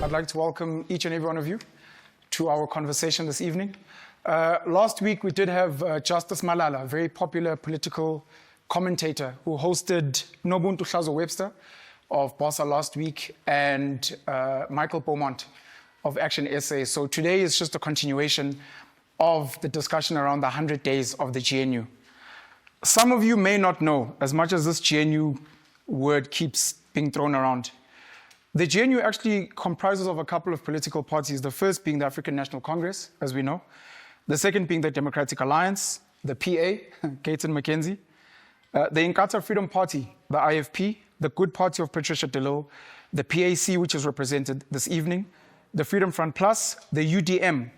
I'd like to welcome each and every one of you to our conversation this evening. Last week we did have Justice Malala, a very popular political commentator who hosted Nobuntu Hlazo Webster of BOSA last week and Michael Beaumont of Action SA. So today is just a continuation of the discussion around the 100 days of the GNU. Some of you may not know, as much as this GNU word keeps being thrown around, the GNU actually comprises of a couple of political parties, the first being the African National Congress, as we know, the second being the Democratic Alliance, the PA, Gaten McKenzie, the Inkatha Freedom Party, the IFP, the Good Party of Patricia de Lille, the PAC, which is represented this evening, the Freedom Front Plus, the UDM,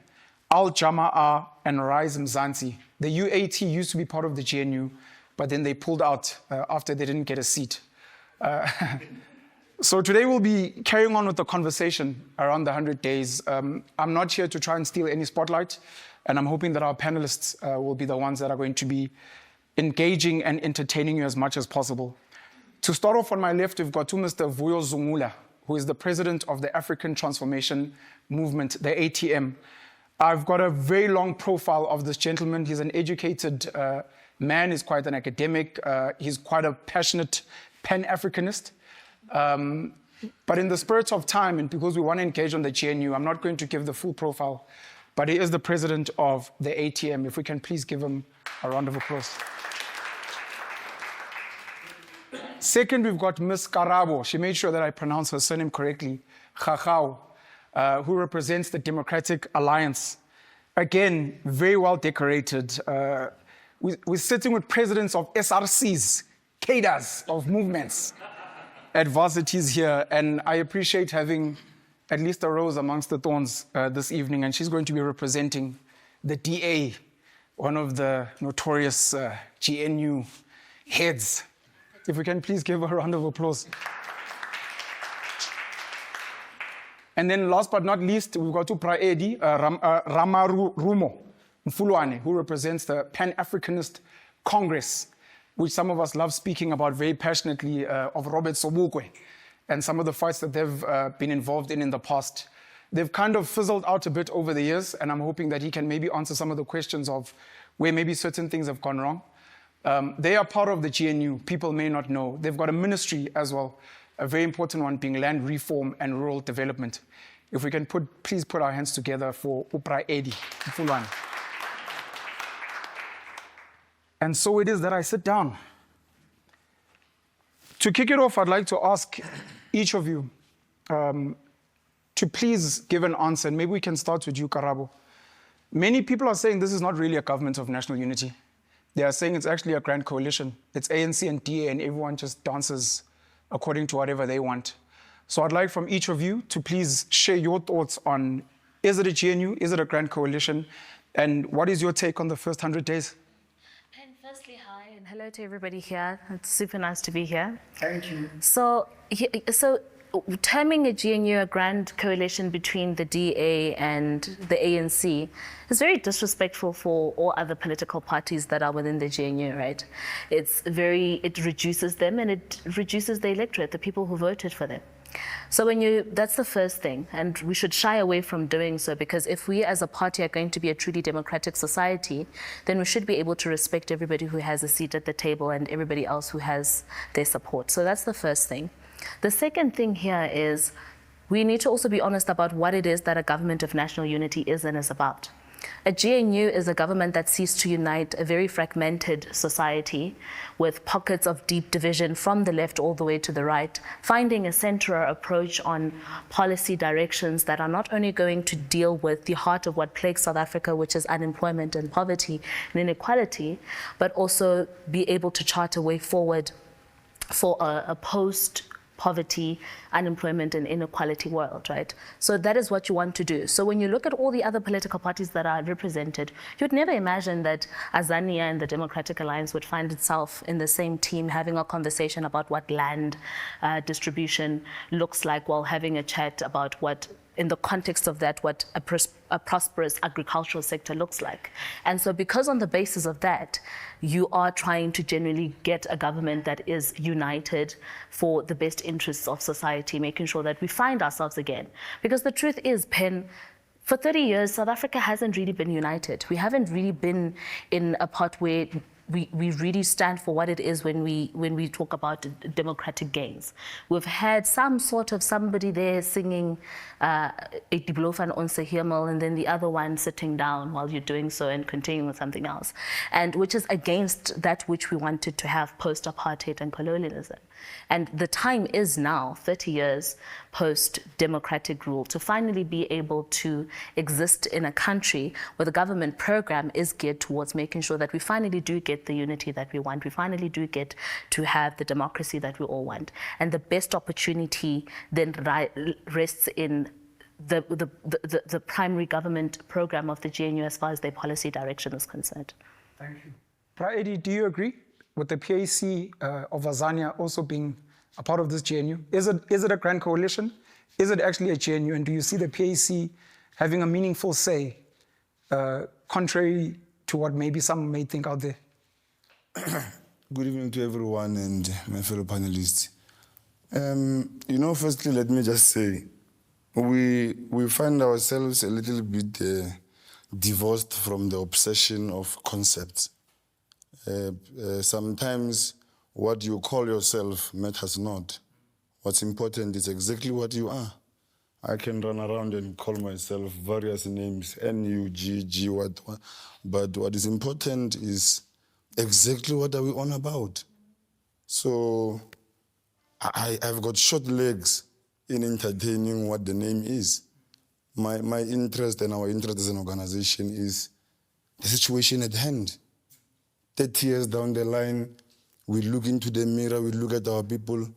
Al-Jama'a, and Rise Mzansi. The UAT used to be part of the GNU, but then they pulled out after they didn't get a seat. So today we'll be carrying on with the conversation around the 100 days. I'm not here to try and steal any spotlight, and I'm hoping that our panelists will be the ones that are going to be engaging and entertaining you as much as possible. To start off on my left, we've got Mr. Vuyo Zungula, who is the president of the African Transformation Movement, the ATM. I've got a very long profile of this gentleman. He's an educated man. He's quite an academic. He's quite a passionate Pan-Africanist. But in the spirit of time, and because we want to engage on the GNU, I'm not going to give the full profile, but he is the president of the ATM. If we can please give him a round of applause. Second, we've got Ms. Karabo. She made sure that I pronounce her surname correctly, Khakhau, who represents the Democratic Alliance. Again, very well decorated. We're sitting with presidents of SRCs, cadres of movements, adversities here, and I appreciate having at least a rose amongst the thorns this evening, and she's going to be representing the DA, one of the notorious GNU heads. If we can please give her a round of applause. And then last but not least, we've got Praedi, Ramarumo Mfulwane, who represents the Pan-Africanist Congress, which some of us love speaking about very passionately, of Robert Sobukwe and some of the fights that they've been involved in the past. They've kind of fizzled out a bit over the years, and I'm hoping that he can maybe answer some of the questions of where maybe certain things have gone wrong. They are part of the GNU. People may not know. They've got a ministry as well, a very important one being land reform and rural development. If we can please put our hands together for Praedi Mfulwane. And so it is that I sit down. To kick it off, I'd like to ask each of you to please give an answer, and maybe we can start with you, Karabo. Many people are saying this is not really a government of national unity. They are saying it's actually a grand coalition. It's ANC and DA, and everyone just dances according to whatever they want. So I'd like from each of you to please share your thoughts on, is it a GNU, is it a grand coalition, and what is your take on the first 100 days? And firstly, hi, and hello to everybody here. It's super nice to be here. Thank you. So terming a GNU a grand coalition between the DA and the ANC is very disrespectful for all other political parties that are within the GNU, right? It reduces them, and it reduces the electorate, the people who voted for them. So that's the first thing, and we should shy away from doing so, because if we as a party are going to be a truly democratic society, then we should be able to respect everybody who has a seat at the table and everybody else who has their support. So that's the first thing. The second thing here is we need to also be honest about what it is that a government of national unity is and is about. A GNU is a government that seeks to unite a very fragmented society with pockets of deep division from the left all the way to the right, finding a central approach on policy directions that are not only going to deal with the heart of what plagues South Africa, which is unemployment and poverty and inequality, but also be able to chart a way forward for a post-poverty, unemployment and inequality world, right? So that is what you want to do. So when you look at all the other political parties that are represented, you'd never imagine that Azania and the Democratic Alliance would find itself in the same team having a conversation about what land distribution looks like, while having a chat about what in the context of that, what a prosperous agricultural sector looks like. And so because on the basis of that, you are trying to generally get a government that is united for the best interests of society, making sure that we find ourselves again. Because the truth is, Pen, for 30 years, South Africa hasn't really been united. We haven't really been in a part where we really stand for what it is when we talk about democratic gains. We've had some sort of somebody there singing Etiblofan Onse Hemel, and then the other one sitting down while you're doing so and continuing with something else, and which is against that which we wanted to have post-apartheid and colonialism. And the time is now, 30 years post-democratic rule, to finally be able to exist in a country where the government program is geared towards making sure that we finally do get the unity that we want. We finally do get to have the democracy that we all want. And the best opportunity then rests in the primary government program of the GNU as far as their policy direction is concerned. Thank you. Praedi, do you agree with the PAC of Azania also being a part of this GNU? Is it a grand coalition? Is it actually a GNU? And do you see the PAC having a meaningful say, contrary to what maybe some may think out there? Good evening to everyone and my fellow panelists. Firstly, let me just say, we find ourselves a little bit divorced from the obsession of concepts. Sometimes what you call yourself matters not. What's important is exactly what you are. I can run around and call myself various names, N-U-G-G, what, but what is important is exactly what are we on about. So I've got short legs in entertaining what the name is. My interest and our interest as an organization is the situation at hand. 30 years down the line, we look into the mirror, we look at our people,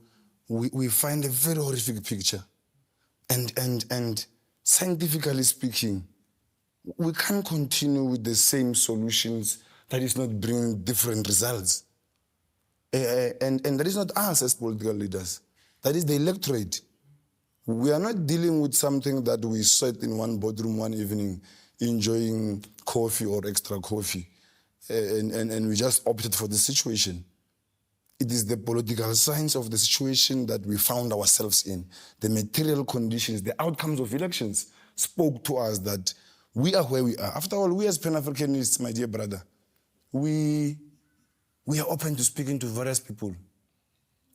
we find a very horrific picture. And scientifically speaking, we can't continue with the same solutions that is not bringing different results. And that is not us as political leaders. That is the electorate. We are not dealing with something that we sat in one boardroom one evening enjoying coffee or extra coffee. And we just opted for the situation. It is the political science of the situation that we found ourselves in. The material conditions, the outcomes of elections spoke to us that we are where we are. After all, we as Pan-Africanists, my dear brother, we are open to speaking to various people.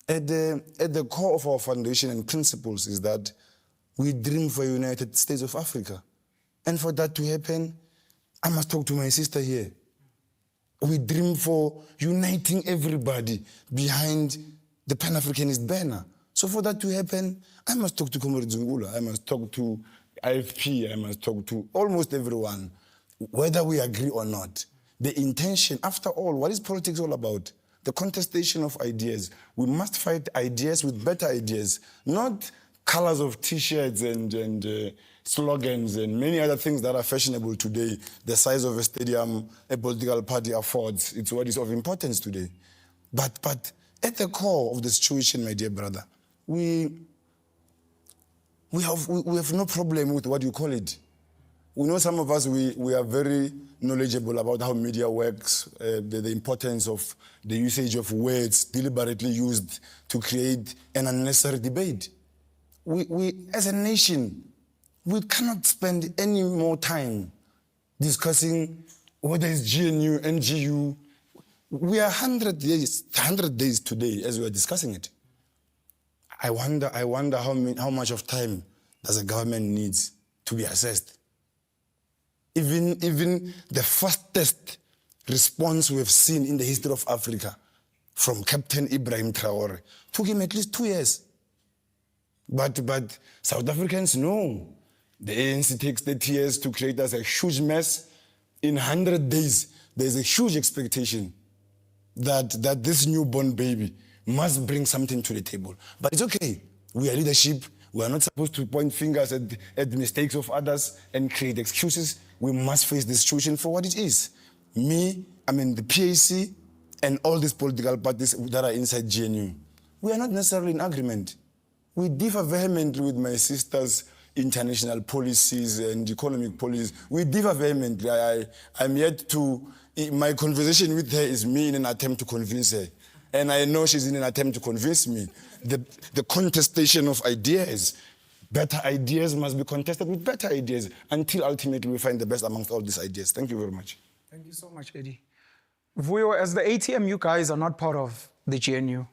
At the core of our foundation and principles is that we dream for a United States of Africa. And for that to happen, I must talk to my sister here. We dream for uniting everybody behind the Pan-Africanist banner. So for that to happen, I must talk to Vuyo Zungula, I must talk to IFP, I must talk to almost everyone, whether we agree or not. The intention, after all, what is politics all about? The contestation of ideas. We must fight ideas with better ideas, not colors of T-shirts and slogans and many other things that are fashionable today. The size of a stadium a political party affords, it's what is of importance today. But at the core of the situation, my dear brother, we have no problem with what you call it. We know some of us, we are very knowledgeable about how media works, the importance of the usage of words deliberately used to create an unnecessary debate. We as a nation, we cannot spend any more time discussing whether it's GNU, NGU. We are 100 days today as we are discussing it. I wonder how much of time does a government needs to be assessed. Even the fastest response we've seen in the history of Africa from Captain Ibrahim Traore took him at least 2 years. But South Africans know the ANC takes 30 years to create us a huge mess. In 100 days, there's a huge expectation that this newborn baby must bring something to the table. But it's okay. We are leadership. We are not supposed to point fingers at the mistakes of others and create excuses. We must face the situation for what it is. The PAC and all these political parties that are inside GNU, we are not necessarily in agreement. We differ vehemently with my sisters international policies and economic policies. We differ vehemently. I'm yet to, my conversation with her is me in an attempt to convince her. And I know she's in an attempt to convince me. The contestation of ideas, better ideas must be contested with better ideas until ultimately we find the best amongst all these ideas. Thank you very much. Thank you so much, Eddie. Vuyo, as the ATM, you guys are not part of the GNU.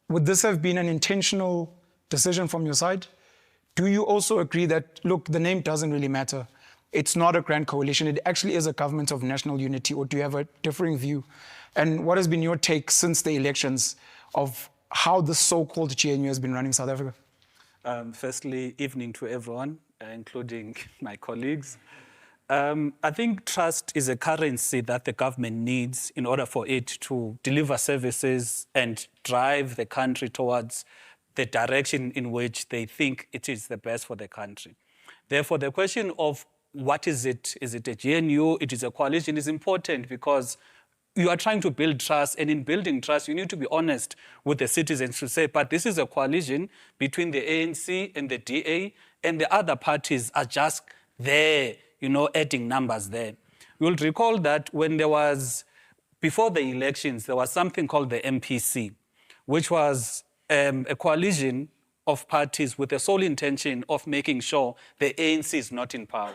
Would this have been an intentional decision from your side? Do you also agree that, look, the name doesn't really matter? It's not a grand coalition. It actually is a government of national unity, or do you have a differing view? And what has been your take since the elections of how the so-called GNU has been running South Africa? Firstly, evening to everyone, including my colleagues. I think trust is a currency that the government needs in order for it to deliver services and drive the country towards the direction in which they think it is the best for the country. Therefore, the question of what is it a GNU, it is a coalition, is important because you are trying to build trust, and in building trust, you need to be honest with the citizens to say, but this is a coalition between the ANC and the DA, and the other parties are just there, adding numbers there. You'll recall that when before the elections, there was something called the MPC, which was a coalition of parties with the sole intention of making sure the ANC is not in power.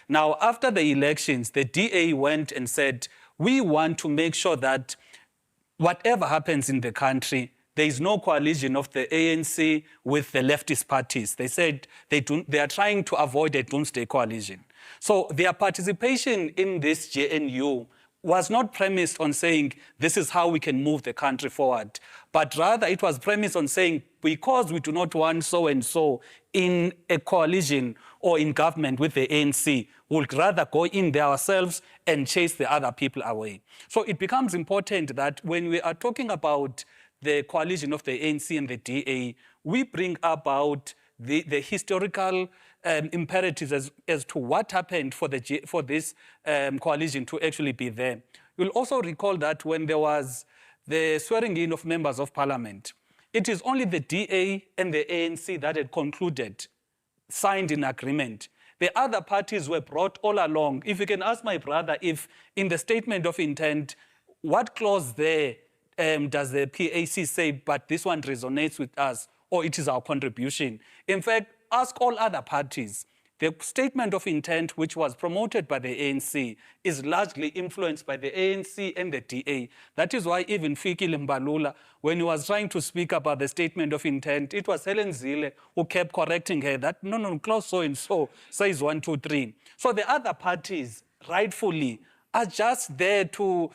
Now, after the elections, the DA went and said, we want to make sure that whatever happens in the country, there is no coalition of the ANC with the leftist parties. They said they are trying to avoid a doomsday coalition. So their participation in this GNU was not premised on saying this is how we can move the country forward, but rather it was premised on saying because we do not want so-and-so in a coalition or in government with the ANC, we'll rather go in there ourselves and chase the other people away. So it becomes important that when we are talking about the coalition of the ANC and the DA, we bring about the historical imperatives as to what happened for this coalition to actually be there. You'll also recall that when there was the swearing in of members of parliament, it is only the DA and the ANC that had concluded, signed in agreement. The other parties were brought all along. If you can ask my brother if in the statement of intent, what clause there does the PAC say, but this one resonates with us, or it is our contribution? In fact, ask all other parties. The statement of intent, which was promoted by the ANC, is largely influenced by the ANC and the DA. That is why even Fikile Mbalula, when he was trying to speak about the statement of intent, it was Helen Zille who kept correcting her that, no, clause so-and-so says 1, 2, 3. So the other parties, rightfully, are just there to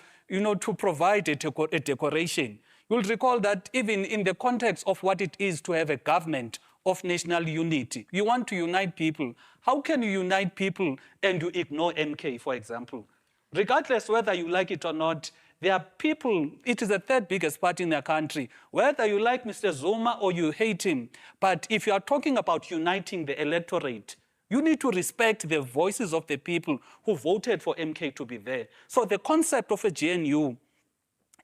provide a decoration. You'll recall that even in the context of what it is to have a government of national unity, you want to unite people. How can you unite people and you ignore MK, for example? Regardless whether you like it or not, there are people, it is the third biggest party in the country, whether you like Mr. Zuma or you hate him. But if you are talking about uniting the electorate, you need to respect the voices of the people who voted for MK to be there. So the concept of a GNU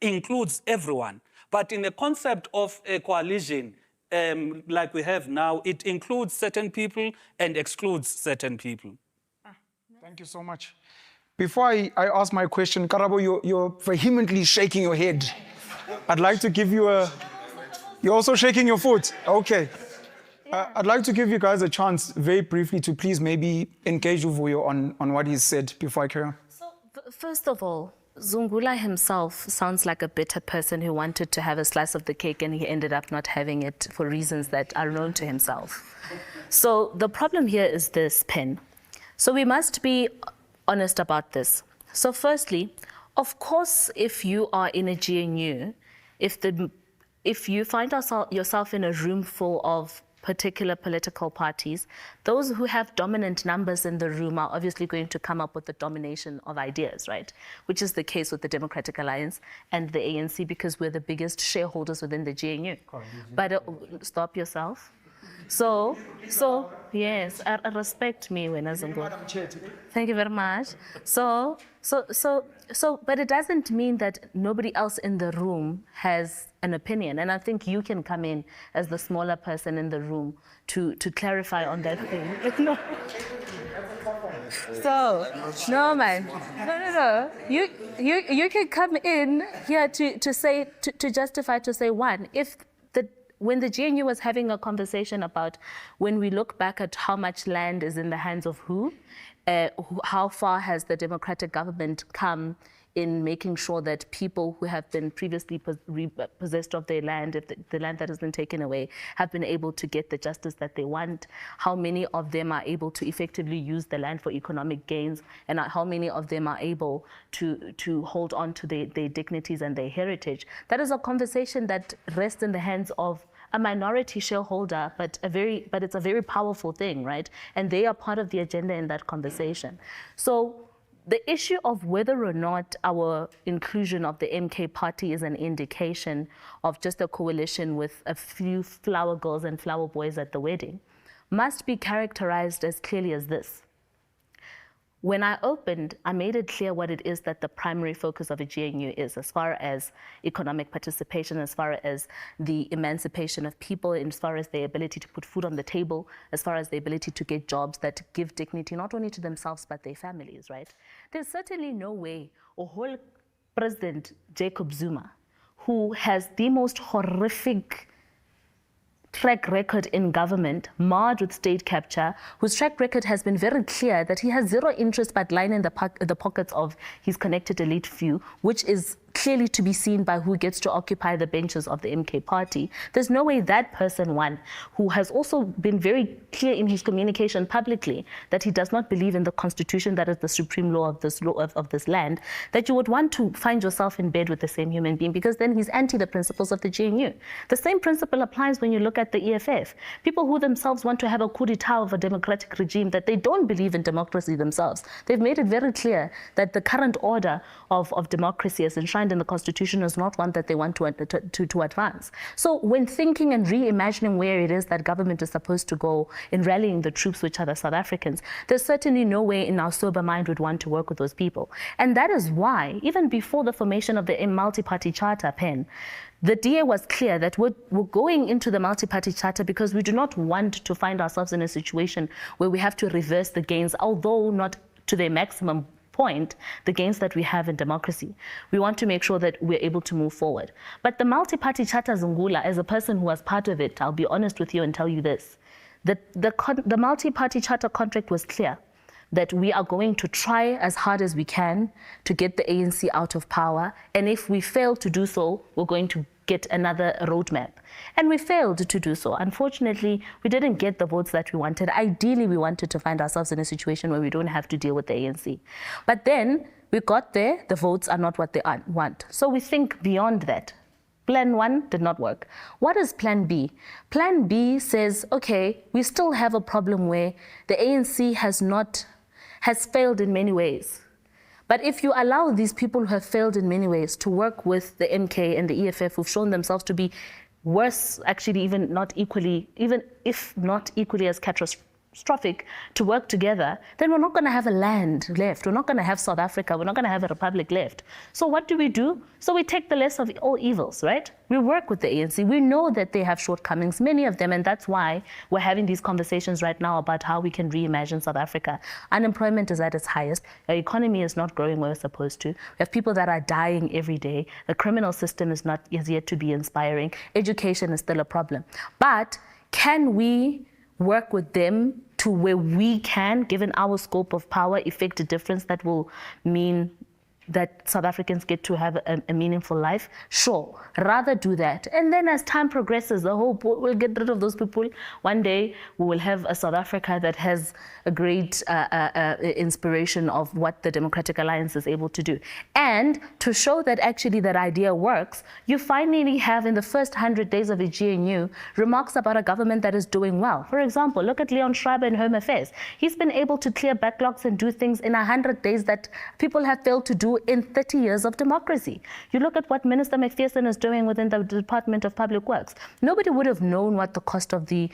includes everyone. But in the concept of a coalition, like we have now, it includes certain people and excludes certain people. Thank you so much. Before I ask my question, Karabo, you're vehemently shaking your head. I'd like to give you You're also shaking your foot. Okay. I'd like to give you guys a chance very briefly to please maybe engage Vuyo on what he's said before I carry on. So, first of all, Zungula himself sounds like a bitter person who wanted to have a slice of the cake and he ended up not having it for reasons that are known to himself. So the problem here is this, Pen. So we must be honest about this. So firstly, of course, if you are in a GNU, if you find yourself in a room full of particular political parties, those who have dominant numbers in the room are obviously going to come up with the domination of ideas, right? Which is the case with the Democratic Alliance and the ANC because we're the biggest shareholders within the GNU. But stop yourself. So yes, respect me when I Zungula. Thank you very much. So But it doesn't mean that nobody else in the room has an opinion. And I think you can come in as the smaller person in the room to clarify on that thing. No. So, no, man. No. You can come in here to say, to justify, to say, one, when the GNU was having a conversation about when we look back at how much land is in the hands of who, how far has the democratic government come in making sure that people who have been previously possessed of their land, if the land that has been taken away, have been able to get the justice that they want, how many of them are able to effectively use the land for economic gains, and how many of them are able to hold on to their dignities and their heritage. That is a conversation that rests in the hands of a minority shareholder, but it's a very powerful thing, right? And they are part of the agenda in that conversation. So the issue of whether or not our inclusion of the MK party is an indication of just a coalition with a few flower girls and flower boys at the wedding must be characterized as clearly as this. When I opened, I made it clear what it is that the primary focus of a GNU is, as far as economic participation, as far as the emancipation of people, as far as their ability to put food on the table, as far as the ability to get jobs that give dignity not only to themselves but their families, right? There's certainly no way a whole President Jacob Zuma, who has the most horrific track record in government, marred with state capture, whose track record has been very clear that he has zero interest but line in the pockets of his connected elite few, which is clearly to be seen by who gets to occupy the benches of the MK party. There's no way that person, one, who has also been very clear in his communication publicly that he does not believe in the constitution that is the supreme law of this land, that you would want to find yourself in bed with the same human being, because then he's anti the principles of the GNU. The same principle applies when you look at the EFF. People who themselves want to have a coup d'etat of a democratic regime, that they don't believe in democracy themselves. They've made it very clear that the current order of democracy as enshrined in the constitution is not one that they want to advance. So when thinking and reimagining where it is that government is supposed to go in rallying the troops, which are the South Africans, there's certainly no way in our sober mind would want to work with those people. And that is why, even before the formation of the multi-party charter, the DA was clear that we're going into the multi-party charter because we do not want to find ourselves in a situation where we have to reverse the gains, although not to their maximum point, the gains that we have in democracy. We want to make sure that we're able to move forward. But the multi-party charter, Zungula, as a person who was part of it, I'll be honest with you and tell you this. The multi-party charter contract was clear that we are going to try as hard as we can to get the ANC out of power. And if we fail to do so, we're going to get another roadmap. And we failed to do so. Unfortunately, we didn't get the votes that we wanted. Ideally, we wanted to find ourselves in a situation where we don't have to deal with the ANC. But then we got there, the votes are not what they want. So we think beyond that. Plan 1 did not work. What is Plan B? Plan B says, okay, we still have a problem where the ANC has failed in many ways. But if you allow these people who have failed in many ways to work with the MK and the EFF, who've shown themselves to be worse, actually even if not equally as catastrophic, to work together, then we're not going to have a land left. We're not going to have South Africa. We're not going to have a republic left. So what do? So we take the less of all evils, right? We work with the ANC. We know that they have shortcomings, many of them, and that's why we're having these conversations right now about how we can reimagine South Africa. Unemployment is at its highest. Our economy is not growing where it's supposed to. We have people that are dying every day. The criminal system is yet to be inspiring. Education is still a problem. But can we work with them to where we can, given our scope of power, effect a difference that will mean that South Africans get to have a meaningful life? Sure, rather do that. And then as time progresses, we'll get rid of those people. One day we will have a South Africa that has a great inspiration of what the Democratic Alliance is able to do. And to show that actually that idea works, you finally have in the first 100 days of the GNU remarks about a government that is doing well. For example, look at Leon Schreiber in Home Affairs. He's been able to clear backlogs and do things in 100 days that people have failed to do do in 30 years of democracy. You look at what Minister McPherson is doing within the Department of Public Works. Nobody would have known what the cost of the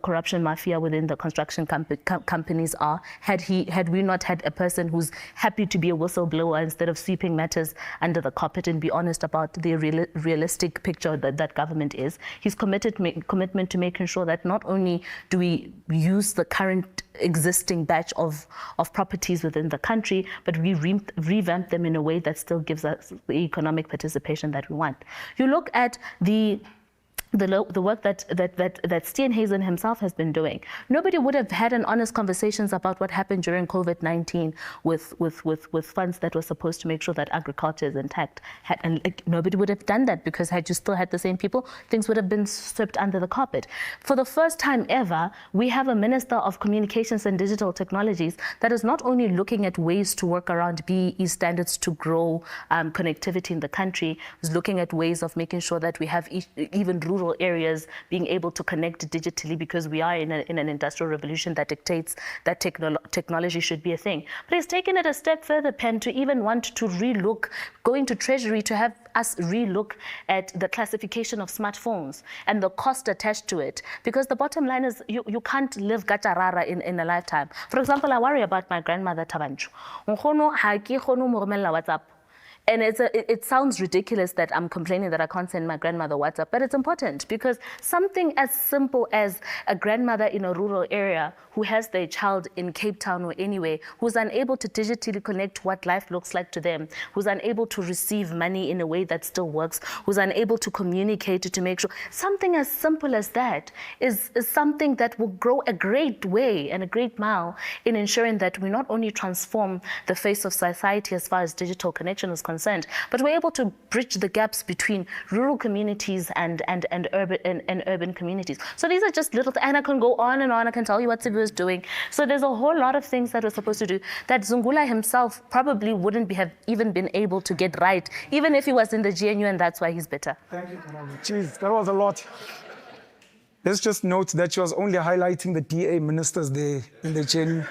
corruption mafia within the construction companies are had we not had a person who's happy to be a whistleblower instead of sweeping matters under the carpet and be honest about the realistic picture that government is. His commitment to making sure that not only do we use the current existing batch of properties within the country, but we revamp them in a way that still gives us the economic participation that we want. You look at the work that Steenhuisen himself has been doing. Nobody would have had an honest conversations about what happened during COVID-19 with funds that were supposed to make sure that agriculture is intact. Nobody would have done that, because had you still had the same people, things would have been swept under the carpet. For the first time ever, we have a Minister of Communications and Digital Technologies that is not only looking at ways to work around BEE standards to grow connectivity in the country, is looking at ways of making sure that we have even rural areas being able to connect digitally, because we are in an industrial revolution that dictates that technology should be a thing. But he's taken it a step further, Pen, to even want to relook, going to Treasury to have us relook at the classification of smartphones and the cost attached to it. Because the bottom line is you can't live gatarara in a lifetime. For example, I worry about my grandmother, Tabanchu. WhatsApp. And it sounds ridiculous that I'm complaining that I can't send my grandmother WhatsApp, but it's important, because something as simple as a grandmother in a rural area who has their child in Cape Town or anywhere, who's unable to digitally connect what life looks like to them, who's unable to receive money in a way that still works, who's unable to communicate to make sure, something as simple as that is something that will grow a great way and a great mile in ensuring that we not only transform the face of society as far as digital connection is concerned, but we're able to bridge the gaps between rural communities and urban communities. So these are just little, and I can go on and on. I can tell you what Sibu is doing. So there's a whole lot of things that we're supposed to do that Zungula himself probably wouldn't have even been able to get right, even if he was in the GNU, and that's why he's bitter. Thank you, Karabo. Jeez, that was a lot. Let's just note that she was only highlighting the DA ministers there in the GNU.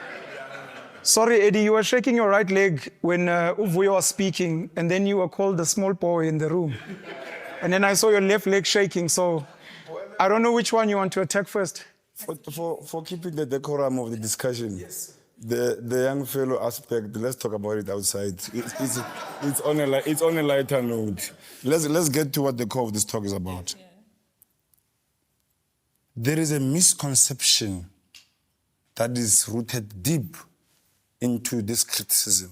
Sorry, Eddie, you were shaking your right leg when Vuyo was speaking, and then you were called the small boy in the room. And then I saw your left leg shaking, so I don't know which one you want to attack first. For keeping the decorum of the discussion, yes. The young fellow aspect, let's talk about it outside. It's on a lighter note. Let's get to what the core of this talk is about. Yeah. There is a misconception that is rooted deep into this criticism,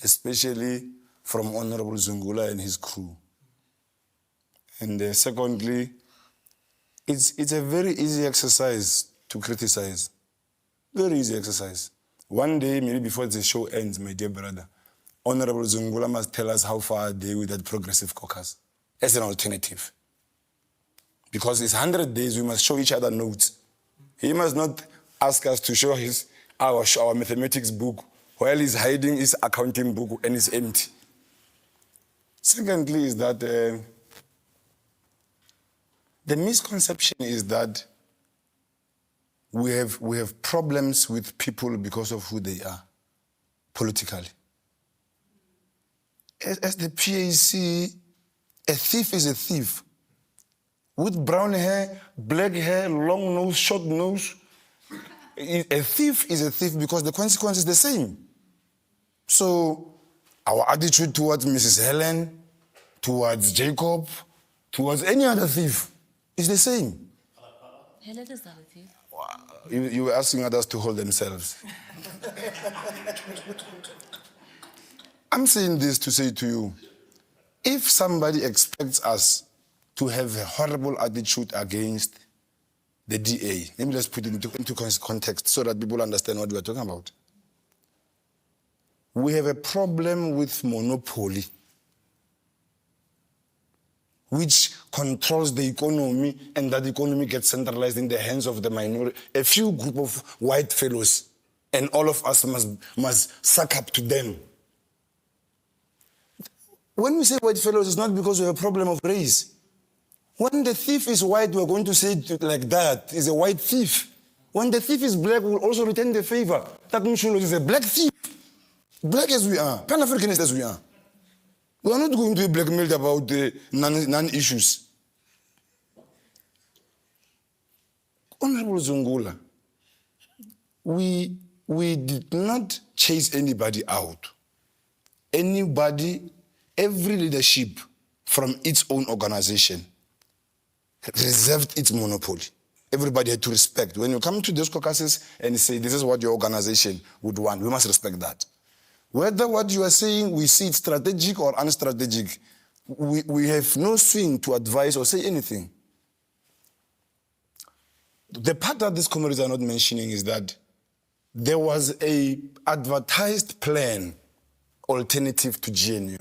especially from Honorable Zungula and his crew. And secondly, it's a very easy exercise to criticize. Very easy exercise. One day, maybe before the show ends, my dear brother, Honorable Zungula must tell us how far are they with that progressive caucus as an alternative. Because it's 100 days, we must show each other notes. He must not ask us to show our mathematics book while he's hiding his accounting book and it's empty. Secondly is that the misconception is that we have problems with people because of who they are politically. As the PAC, a thief is a thief. With brown hair, black hair, long nose, short nose. A thief is a thief because the consequence is the same. So our attitude towards Mrs. Helen, towards Jacob, towards any other thief is the same. Helen is not a thief. You were asking others to hold themselves. I'm saying this to say to you, if somebody expects us to have a horrible attitude against the DA, let me just put it into context so that people understand what we're talking about. We have a problem with monopoly, which controls the economy, and that economy gets centralized in the hands of the minority, a few group of white fellows, and all of us must suck up to them. When we say white fellows, it's not because we have a problem of race. When the thief is white, we're going to say it like that. He's a white thief. When the thief is black, we'll also return the favor. That Mshulo is a black thief. Black as we are, Pan-Africanist as we are. We are not going to be blackmailed about the non-issues. Honorable Zungula, we did not chase anybody out. Anybody, every leadership from its own organization reserved its monopoly. Everybody had to respect. When you come to those caucuses and say, this is what your organization would want, we must respect that. Whether what you are saying, we see it strategic or unstrategic, we have no swing to advise or say anything. The part that these comrades are not mentioning is that there was an advertised plan alternative to GNU.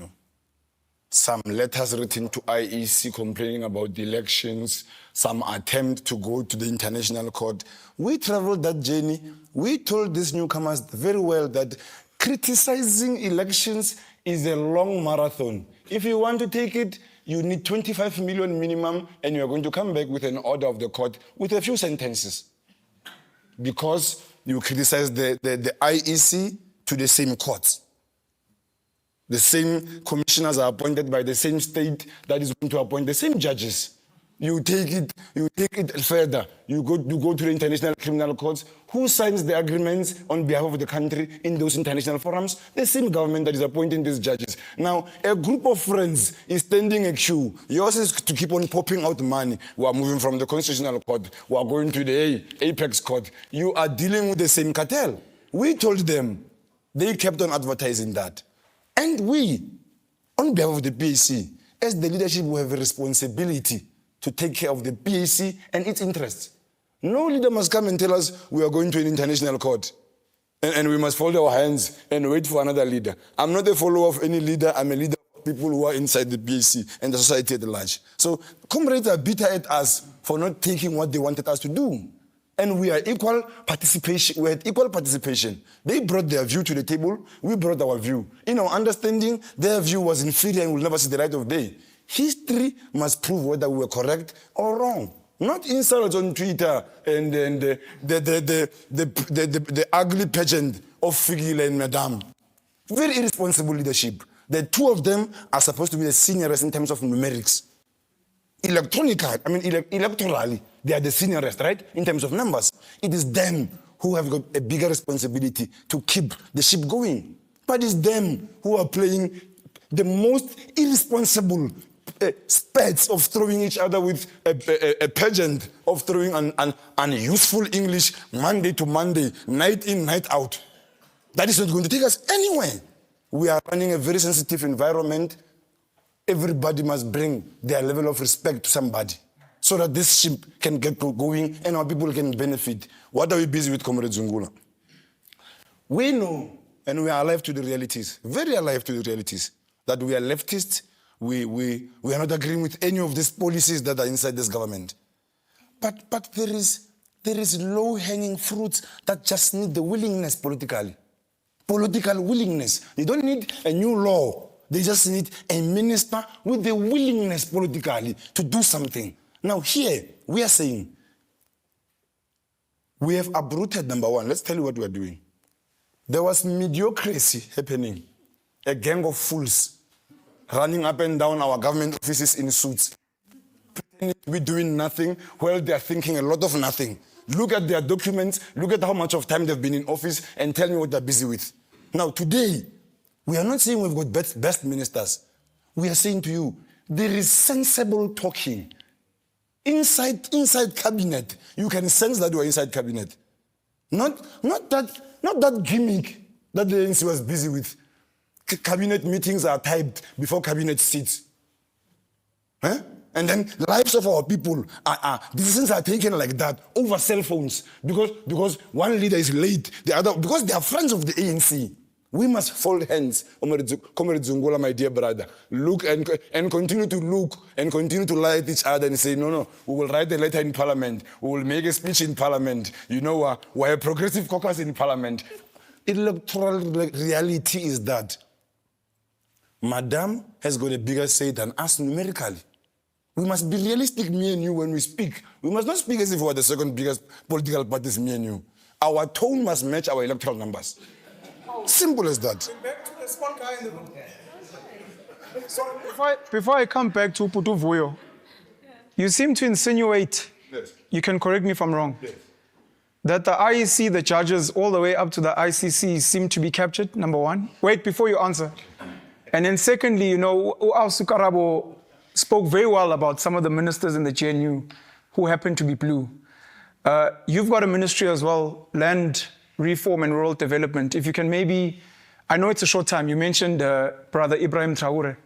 Some letters written to IEC complaining about the elections, some attempt to go to the international court. We traveled that journey. We told these newcomers very well that criticizing elections is a long marathon. If you want to take it, you need 25 million minimum, and you're going to come back with an order of the court with a few sentences. Because you criticize the IEC to the same courts. The same commissioners are appointed by the same state that is going to appoint the same judges. You take it further. You go to the international criminal courts. Who signs the agreements on behalf of the country in those international forums? The same government that is appointing these judges. Now, a group of friends is standing a queue. Yours is to keep on popping out money. We are moving from the constitutional court. We are going to the apex court. You are dealing with the same cartel. We told them. They kept on advertising that. And we, on behalf of the PAC, as the leadership, we have a responsibility to take care of the PAC and its interests. No leader must come and tell us we are going to an international court and we must fold our hands and wait for another leader. I'm not a follower of any leader. I'm a leader of people who are inside the PAC and the society at large. So comrades are bitter at us for not taking what they wanted us to do. And we are equal participation. We had equal participation. They brought their view to the table. We brought our view. In our understanding, their view was inferior and will never see the light of day. History must prove whether we were correct or wrong. Not insults on Twitter and the ugly pageant of Figile and Madame. Very irresponsible leadership. The two of them are supposed to be the seniors in terms of numerics. Electorally, they are the seniorest, right? In terms of numbers. It is them who have got a bigger responsibility to keep the ship going. But it's them who are playing the most irresponsible spats of throwing each other with a pageant of throwing an unuseful English Monday to Monday, night in, night out. That is not going to take us anywhere. We are running a very sensitive environment. Everybody must bring their level of respect to somebody so that this ship can get going and our people can benefit. What are we busy with, Comrade Zungula? We know, and we are alive to the realities, very alive to the realities, that we are leftists. We are not agreeing with any of these policies that are inside this government. But there is low-hanging fruits that just need the willingness politically. Political willingness. They don't need a new law. They just need a minister with the willingness politically to do something. Now here, we are saying, we have uprooted number one. Let's tell you what we are doing. There was mediocrity happening. A gang of fools running up and down our government offices in suits, pretending to be doing nothing while they are thinking a lot of nothing. Look at their documents, look at how much of time they've been in office, and tell me what they're busy with. Now today, we are not saying we've got best ministers. We are saying to you, there is sensible talking. Inside cabinet, you can sense that you are inside cabinet. Not that gimmick that the ANC was busy with. Cabinet meetings are typed before cabinet sits. Huh? And then the lives of our people, decisions are taken like that over cell phones because one leader is late, the other, because they are friends of the ANC. We must fold hands, Comrade Zungula, my dear brother. Look and continue to look and continue to lie at each other and say, no, we will write a letter in Parliament. We will make a speech in Parliament. You know, we're a progressive caucus in Parliament. Electoral reality is that Madame has got a bigger say than us numerically. We must be realistic, me and you, when we speak. We must not speak as if we're the second biggest political parties, me and you. Our tone must match our electoral numbers. Simple as that. Back to the small guy in the room. So before I come back to Putu Vuyo, you seem to insinuate, Yes. you can correct me if I'm wrong, Yes. that the IEC, the judges, all the way up to the ICC seem to be captured, number one. Wait, before you answer. And then secondly, Karabo spoke very well about some of the ministers in the GNU who happen to be blue. You've got a ministry as well, Land Reform and Rural Development. If you can maybe, I know it's a short time, you mentioned Brother Ibrahim Traore.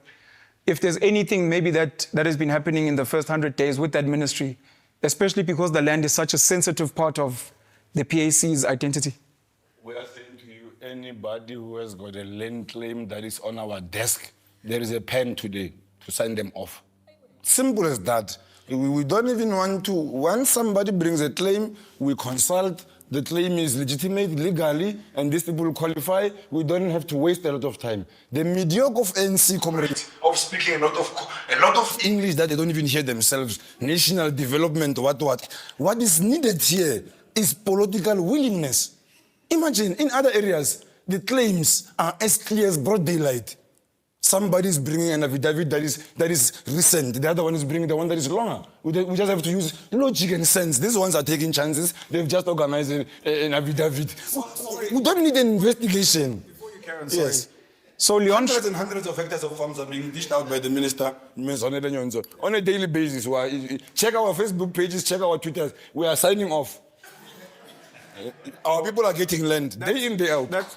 If there's anything maybe that has been happening in the first 100 days with that ministry, especially because the land is such a sensitive part of the PAC's identity. We are saying to you, anybody who has got a land claim that is on our desk, there is a pen today to sign them off. Simple as that. We don't even want to, once somebody brings a claim, we consult, the claim is legitimate legally, and these people qualify, we don't have to waste a lot of time. The mediocre of NC comrades of speaking a lot of English that they don't even hear themselves, national development, what is needed here is political willingness. Imagine, in other areas, the claims are as clear as broad daylight. Somebody is bringing an affidavit that is recent. The other one is bringing the one that is longer. We just have to use logic and sense. These ones are taking chances. They've just organized an affidavit. We don't need an investigation. Before you carry on, Yes. So Leon, Hundreds and hundreds of hectares of farms are being dished out by the minister on a daily basis. Check our Facebook pages, check our Twitters. We are signing off. Our people are getting land day in, day out. that's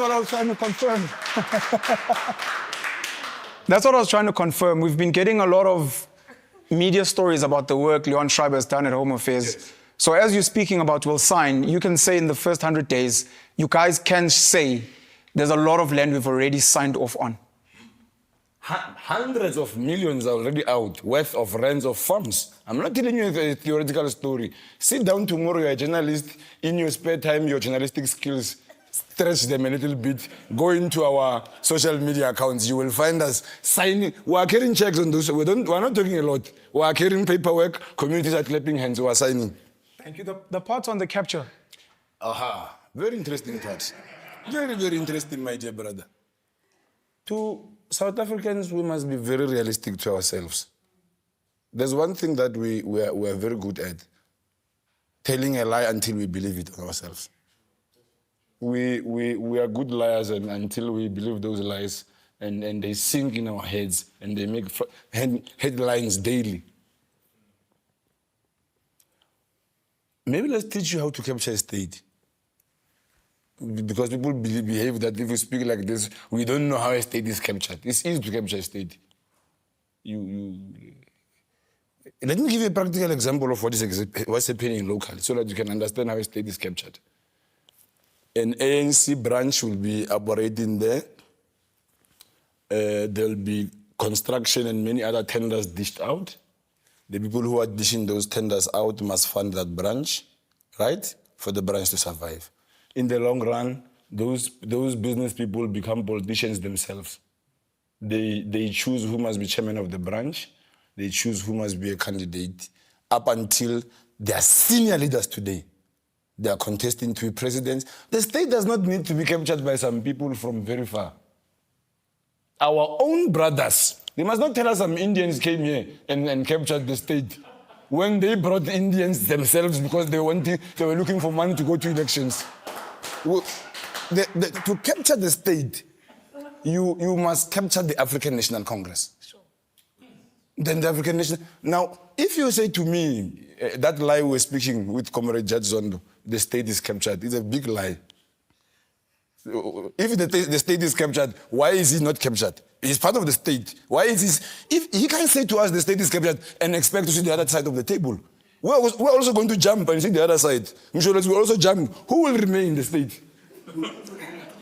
what I was trying to confirm. That's what I was trying to confirm. We've been getting a lot of media stories about the work Leon Schreiber has done at Home Affairs. Yes. So as you're speaking about will sign, you can say in the first 100 days, you guys can say there's a lot of land we've already signed off on. Hundreds of millions are already out worth of rents of farms. I'm not telling you a theoretical story. Sit down tomorrow, you're a journalist. In your spare time, your journalistic skills, stretch them a little bit. Go into our social media accounts. You will find us signing. We are carrying checks on those. We're not talking a lot. We are carrying paperwork. Communities are clapping hands. We are signing. Thank you. The part on the capture. Aha. Very interesting part. Very, very interesting, my dear brother. To South Africans, we must be very realistic to ourselves. There's one thing that we are very good at, telling a lie until we believe it ourselves. We are good liars until we believe those lies, and they sink in our heads, and they make headlines daily. Maybe let's teach you how to capture a state. Because people behave that if we speak like this, we don't know how a state is captured. It's easy to capture a state. Let me give you a practical example of what's happening locally so that you can understand how a state is captured. An ANC branch will be operating there. There'll be construction and many other tenders dished out. The people who are dishing those tenders out must fund that branch, right? For the branch to survive. In the long run, those business people become politicians themselves. They choose who must be chairman of the branch. They choose who must be a candidate up until they are senior leaders today. They are contesting to be presidents. The state does not need to be captured by some people from very far. Our own brothers, they must not tell us some Indians came here and captured the state. When they brought Indians themselves because they were looking for money to go to elections. To capture the state, you must capture the African National Congress. Sure. Then the African National... Now, if you say to me, that lie we're speaking with Comrade Judge Zondo, the state is captured, it's a big lie. If the state is captured, why is he not captured? He's part of the state. Why is he... If he can't say to us the state is captured and expect to see the other side of the table. We're also going to jump and see the other side. We'll also jump. Who will remain in the state?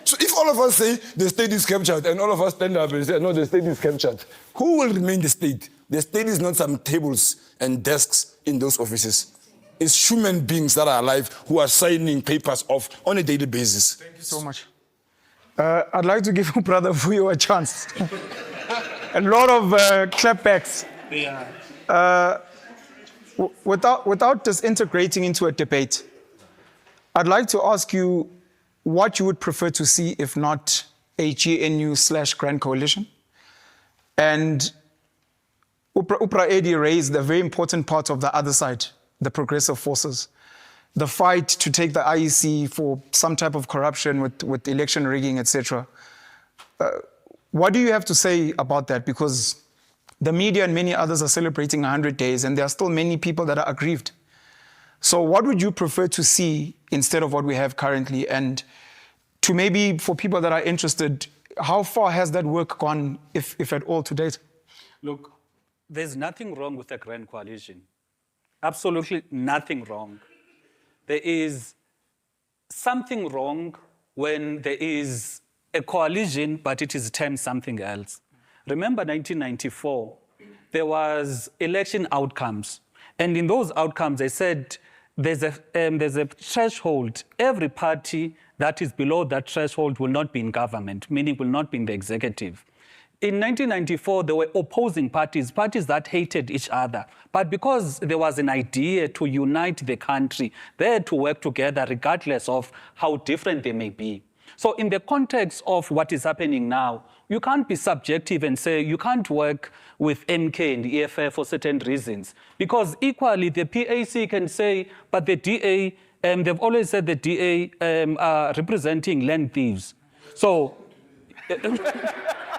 So if all of us say the state is captured and all of us stand up and say, no, the state is captured, who will remain the state? The state is not some tables and desks in those offices. It's human beings that are alive who are signing papers off on a daily basis. Thank you so much. I'd like to give Brother Vuyo a chance. A lot of clapbacks. Yeah. Without disintegrating into a debate, I'd like to ask you, what you would prefer to see if not a GNU/Grand Coalition. And Upra Edi raised a very important part of the other side, the progressive forces. The fight to take the IEC for some type of corruption with election rigging, etc. What do you have to say about that? Because the media and many others are celebrating 100 days and there are still many people that are aggrieved. So what would you prefer to see instead of what we have currently? And to maybe, for people that are interested, how far has that work gone, if at all, to date? Look, there's nothing wrong with a grand coalition. Absolutely nothing wrong. There is something wrong when there is a coalition, but it is termed something else. Remember 1994, there was election outcomes. And in those outcomes, they said there's a threshold. Every party that is below that threshold will not be in government, meaning will not be in the executive. In 1994, there were opposing parties that hated each other. But because there was an idea to unite the country, they had to work together regardless of how different they may be. So in the context of what is happening now, you can't be subjective and say you can't work with MK and the EFF for certain reasons. Because equally, the PAC can say, but the DA, they've always said the DA are representing land thieves. So,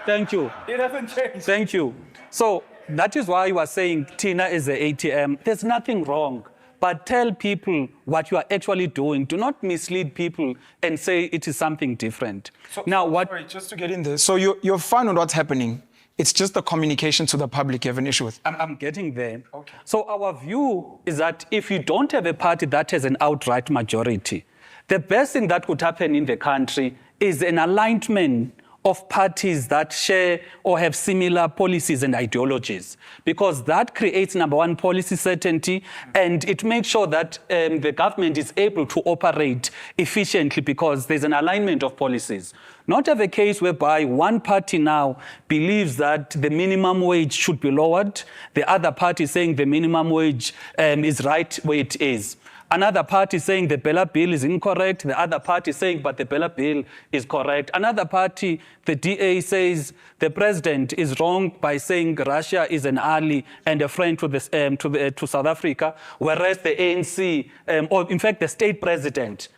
thank you. It hasn't changed. Thank you. So that is why I was saying Tina is the ATM. There's nothing wrong. But tell people what you are actually doing. Do not mislead people and say it is something different. So, now, what? Sorry, just to get in there. So you're fine with what's happening. It's just the communication to the public you have an issue with. I'm getting there. Okay. So our view is that if you don't have a party that has an outright majority, the best thing that could happen in the country is an alignment of parties that share or have similar policies and ideologies, because that creates, number one, policy certainty, and it makes sure that the government is able to operate efficiently because there's an alignment of policies. Not have a case whereby one party now believes that the minimum wage should be lowered, the other party saying the minimum wage is right where it is. Another party saying the Bella bill is incorrect. The other party saying, but the Bella bill is correct. Another party, the DA, says the president is wrong by saying Russia is an ally and a friend to South Africa, whereas the ANC, or in fact the state president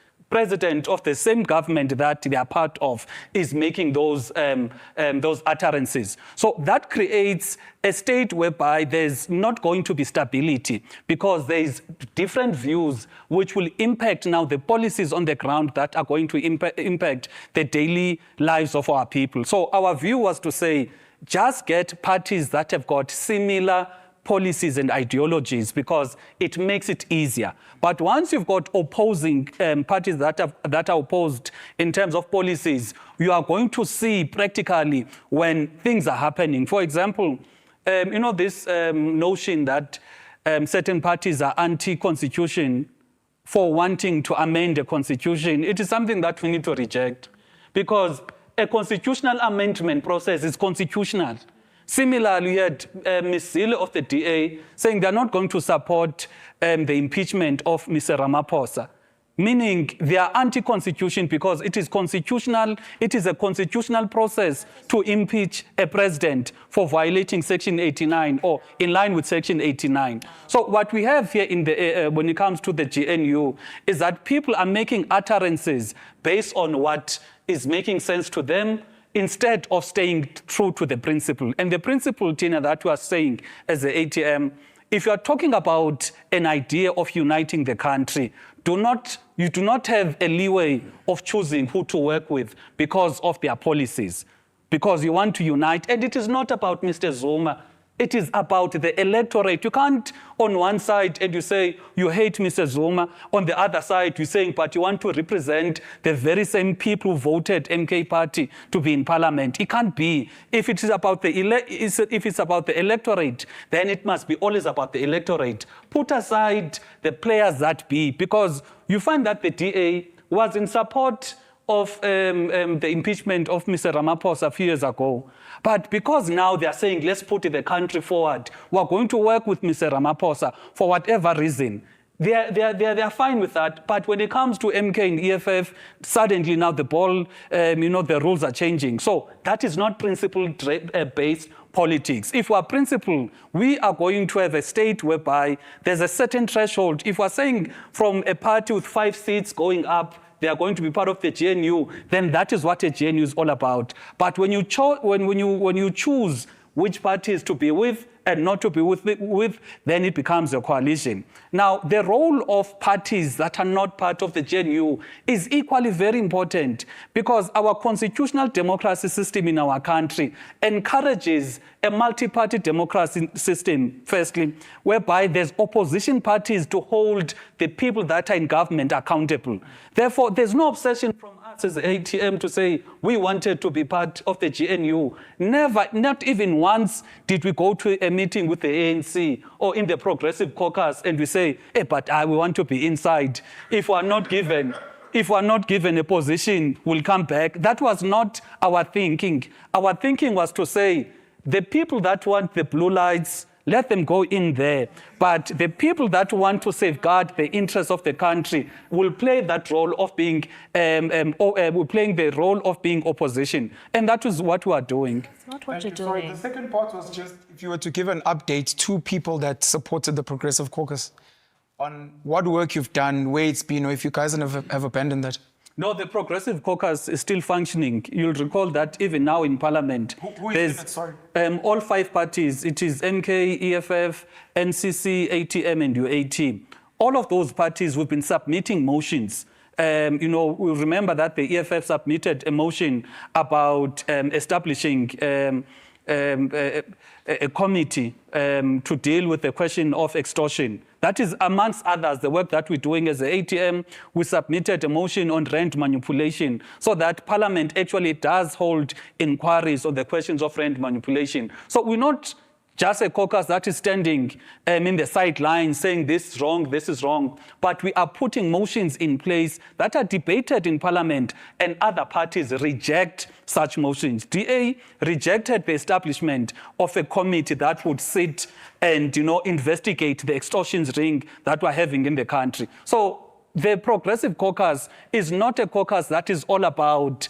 of the same government that they are part of, is making those utterances. So that creates a state whereby there's not going to be stability because there's different views which will impact now the policies on the ground that are going to impact the daily lives of our people. So our view was to say, just get parties that have got similar policies and ideologies because it makes it easier. But once you've got opposing parties that are opposed in terms of policies, you are going to see practically when things are happening. For example, this notion that certain parties are anti-constitution for wanting to amend the constitution, it is something that we need to reject because a constitutional amendment process is constitutional. Similarly, you had Ms. Zille of the DA saying they're not going to support the impeachment of Mr. Ramaphosa, meaning they are anti-constitution because it is constitutional. It is a constitutional process to impeach a president for violating Section 89 or in line with Section 89. So what we have here in the when it comes to the GNU is that people are making utterances based on what is making sense to them, instead of staying true to the principle. And the principle, Tina, that you are saying as the ATM, if you are talking about an idea of uniting the country, you do not have a leeway of choosing who to work with because of their policies, because you want to unite. And it is not about Mr. Zuma. It is about the electorate. You can't, on one side, and you say you hate Mr. Zuma. On the other side, you're saying, but you want to represent the very same people who voted MK Party to be in parliament. It can't be. If it is about if it's about the electorate, then it must be always about the electorate. Put aside the players that be, because you find that the DA was in support of the impeachment of Mr. Ramaphosa a few years ago. But because now they are saying, let's put the country forward, we're going to work with Mr. Ramaphosa for whatever reason, They're fine with that. But when it comes to MK and EFF, suddenly now the ball, the rules are changing. So that is not principle-based politics. If we're principle, we are going to have a state whereby there's a certain threshold. If we're saying from a party with 5 seats going up, they are going to be part of the GNU, then that is what a GNU is all about. But when you choose which parties to be with and not to be with, then it becomes a coalition. Now, the role of parties that are not part of the GNU is equally very important because our constitutional democracy system in our country encourages a multi-party democracy system, firstly, whereby there's opposition parties to hold the people that are in government accountable. Therefore, there's no obsession from us as ATM to say we wanted to be part of the GNU. Never, not even once did we go to a meeting with the ANC or in the Progressive Caucus and we say, hey, but we want to be inside. If we're not given a position, we'll come back. That was not our thinking. Our thinking was to say, the people that want the blue lights, let them go in there. But the people that want to safeguard the interests of the country will play that role of being, playing the role of being opposition. And that is what we are doing. That's not what you're Sorry, doing. the second part was just if you were to give an update to people that supported the Progressive Caucus on what work you've done, where it's been, or if you guys have abandoned that. No, the Progressive Caucus is still functioning. You'll recall that even now in Parliament. Who is in it? Sorry. All 5 parties. It is MK, EFF, NCC, ATM, and UAT. All of those parties have been submitting motions. We remember that the EFF submitted a motion about establishing a committee to deal with the question of extortion. That is, amongst others, the work that we're doing as the ATM. We submitted a motion on rent manipulation so that Parliament actually does hold inquiries on the questions of rent manipulation. So we're not just a caucus that is standing in the sidelines saying this is wrong, but we are putting motions in place that are debated in Parliament and other parties reject such motions. DA rejected the establishment of a committee that would sit and investigate the extortions ring that we're having in the country. So the Progressive Caucus is not a caucus that is all about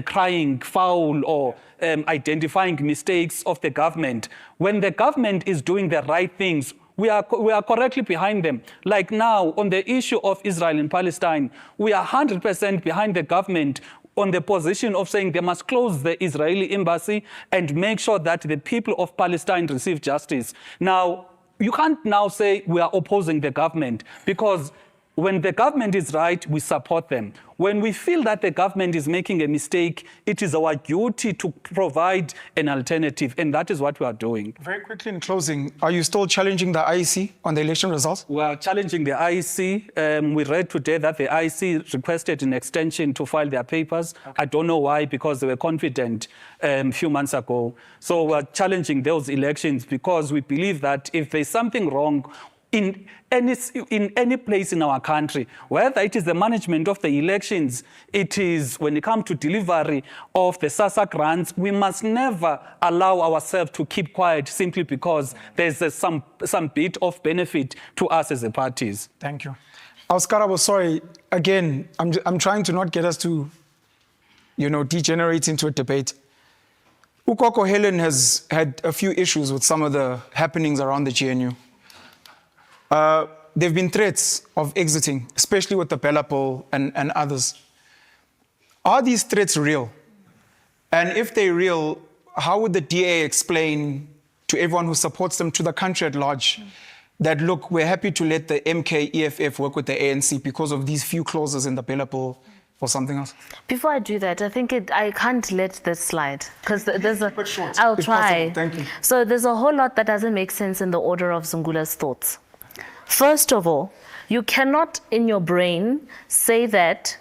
crying foul or identifying mistakes of the government. When the government is doing the right things, we are correctly behind them. Like now, on the issue of Israel and Palestine, we are 100% behind the government on the position of saying they must close the Israeli embassy and make sure that the people of Palestine receive justice. Now, you can't now say we are opposing the government because when the government is right, we support them. When we feel that the government is making a mistake, it is our duty to provide an alternative, and that is what we are doing. Very quickly in closing, are you still challenging the IEC on the election results? We are challenging the IEC. We read today that the IEC requested an extension to file their papers. Okay. I don't know why, because they were confident a few months ago. So we're challenging those elections because we believe that if there's something wrong in any place in our country, whether it is the management of the elections, it is when it comes to delivery of the SASSA grants, we must never allow ourselves to keep quiet simply because there's some bit of benefit to us as the parties. Thank you. Karabo, sorry, again, I'm trying to not get us to, degenerate into a debate. Ukoko Helen has had a few issues with some of the happenings around the GNU. There have been threats of exiting, especially with the Bella poll and others. Are these threats real? And if they're real, how would the DA explain to everyone who supports them, to the country at large, that, look, we're happy to let the MK, EFF work with the ANC because of these few clauses in the Bella poll or something else? Before I do that, I think I can't let this slide because there's a... But short, I'll if try. possible. Thank you. So there's a whole lot that doesn't make sense in the order of Zungula's thoughts. First of all, you cannot in your brain say that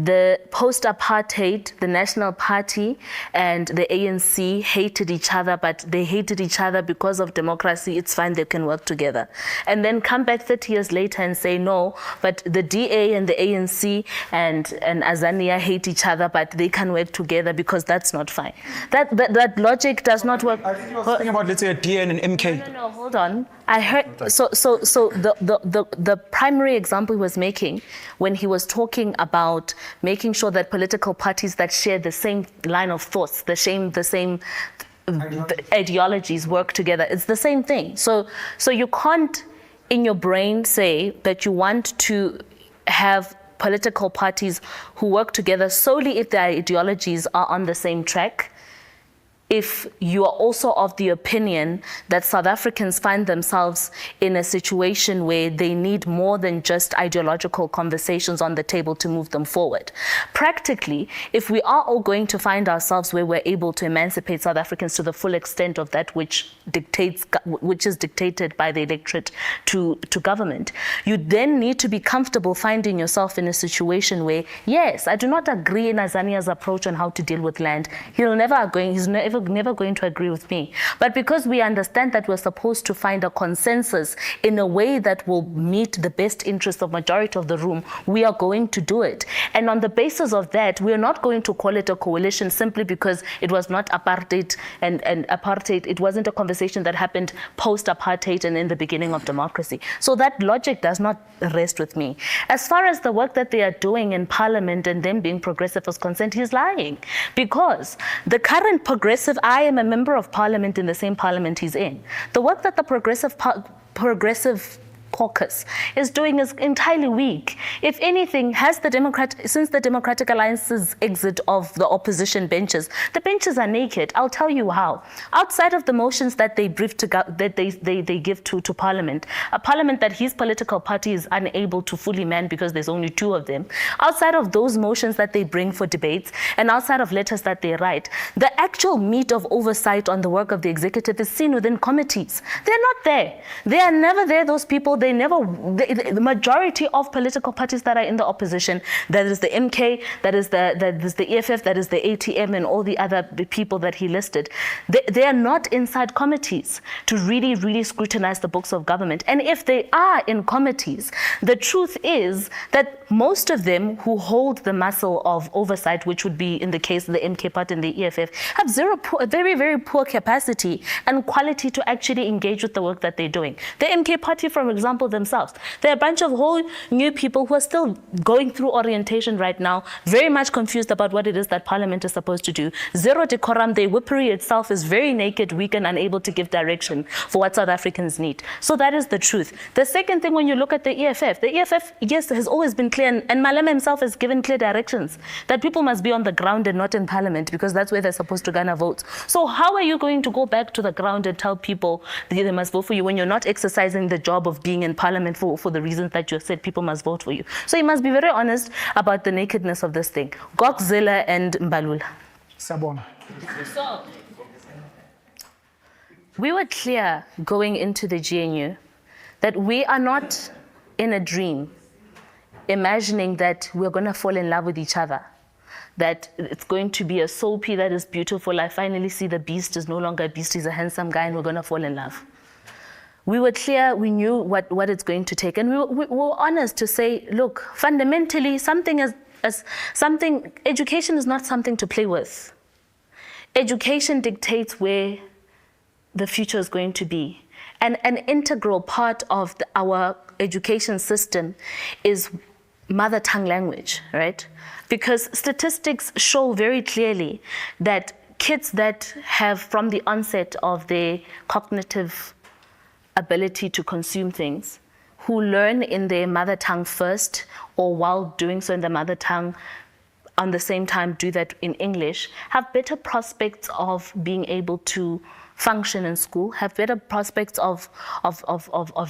the post-apartheid, the National Party and the ANC hated each other, but they hated each other because of democracy. It's fine, they can work together. And then come back 30 years later and say, no, but the DA and the ANC and Azania hate each other, but they can work together because that's not fine. That logic does not work. I think you were talking about, let's say, a DA and an MK. No, hold on. I heard, so the primary example he was making when he was talking about making sure that political parties that share the same line of thoughts, the same ideologies work together, it's the same thing. So you can't in your brain say that you want to have political parties who work together solely if their ideologies are on the same track, if you are also of the opinion that South Africans find themselves in a situation where they need more than just ideological conversations on the table to move them forward. Practically, if we are all going to find ourselves where we're able to emancipate South Africans to the full extent of that which is dictated by the electorate to government, you then need to be comfortable finding yourself in a situation where, yes, I do not agree in Azania's approach on how to deal with land. He's never going to agree with me. But because we understand that we're supposed to find a consensus in a way that will meet the best interest of majority of the room, we are going to do it. And on the basis of that, we're not going to call it a coalition simply because it was not apartheid and apartheid. It wasn't a conversation that happened post-apartheid and in the beginning of democracy. So that logic does not rest with me. As far as the work that they are doing in parliament and them being progressive is concerned, he's lying. Because the current progressive, I am a member of parliament in the same parliament he's in. The work that the progressive caucus is doing is entirely weak. If anything, since the Democratic Alliance's exit of the opposition benches, the benches are naked. I'll tell you how. Outside of the motions that they brief that they give to Parliament, a Parliament that his political party is unable to fully man because there's only 2 of them. Outside of those motions that they bring for debates, and outside of letters that they write, the actual meat of oversight on the work of the executive is seen within committees. They're not there. They are never there. Those people, the majority of political parties that are in the opposition, that is the MK, that is the EFF, that is the ATM, and all the other people that he listed, they are not inside committees to really, really scrutinize the books of government. And if they are in committees, the truth is that most of them who hold the muscle of oversight, which would be in the case of the MK party and the EFF, have very, very poor capacity and quality to actually engage with the work that they're doing. The MK party, for example, themselves, they're a bunch of whole new people who are still going through orientation right now, very much confused about what it is that Parliament is supposed to do. Zero decorum. The whippery itself is very naked, weak, and unable to give direction for what South Africans need. So that is the truth. The second thing, when you look at the EFF, yes, has always been clear, and Malema himself has given clear directions that people must be on the ground and not in Parliament because that's where they're supposed to garner votes. So how are you going to go back to the ground and tell people that they must vote for you when you're not exercising the job of being in Parliament for the reasons that you said people must vote for you? So you must be very honest about the nakedness of this thing. Godzilla and Mbalula. Sabona. So, we were clear going into the GNU that we are not in a dream imagining that we're going to fall in love with each other, that it's going to be a soapy that is beautiful. I finally see the beast is no longer a beast, he's a handsome guy, and we're going to fall in love. We were clear, we knew what it's going to take. And we were honest to say, look, fundamentally, education is not something to play with. Education dictates where the future is going to be. And an integral part of our education system is mother tongue language, right? Because statistics show very clearly that kids that have, from the onset of their cognitive ability to consume things, who learn in their mother tongue first, or while doing so in the mother tongue, on the same time do that in English, have better prospects of being able to function in school, have better prospects of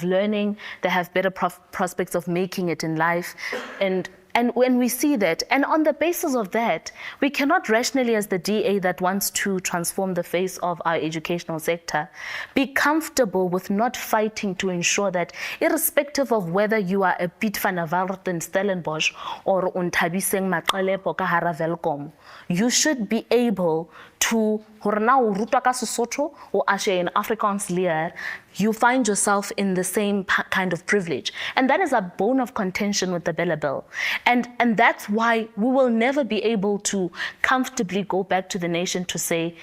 learning, they have better prospects of making it in life. And And when we see that, and on the basis of that, we cannot rationally, as the DA that wants to transform the face of our educational sector, be comfortable with not fighting to ensure that, irrespective of whether you are a Piet van der Walt in Stellenbosch or Unthabiseng Maqalepo ka hara Welkom, you should be able to, hore na o rutwa ka Sesotho or ashe in Afrikaans leer, you find yourself in the same kind of privilege. And that is a bone of contention with the Bella Bill. And that's why we will never be able to comfortably go back to the nation to say,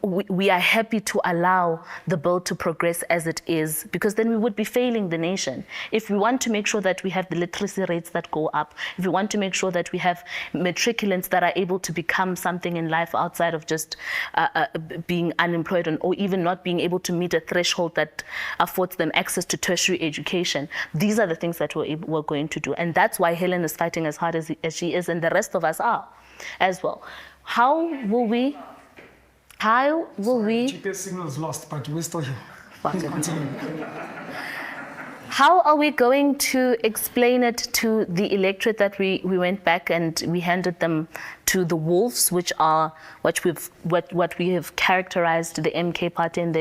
we are happy to allow the bill to progress as it is, because then we would be failing the nation. If we want to make sure that we have the literacy rates that go up, if we want to make sure that we have matriculants that are able to become something in life outside of just being unemployed or even not being able to meet a threshold that affords them access to tertiary education, these are the things that we're going to do. And that's why Helen is fighting as hard as she is, and the rest of us are as well. How will we... GPS signal is lost, but we're still here. Continue. How are we going to explain it to the electorate that we went back and we handed them to the wolves, which are what we have characterized the MK party and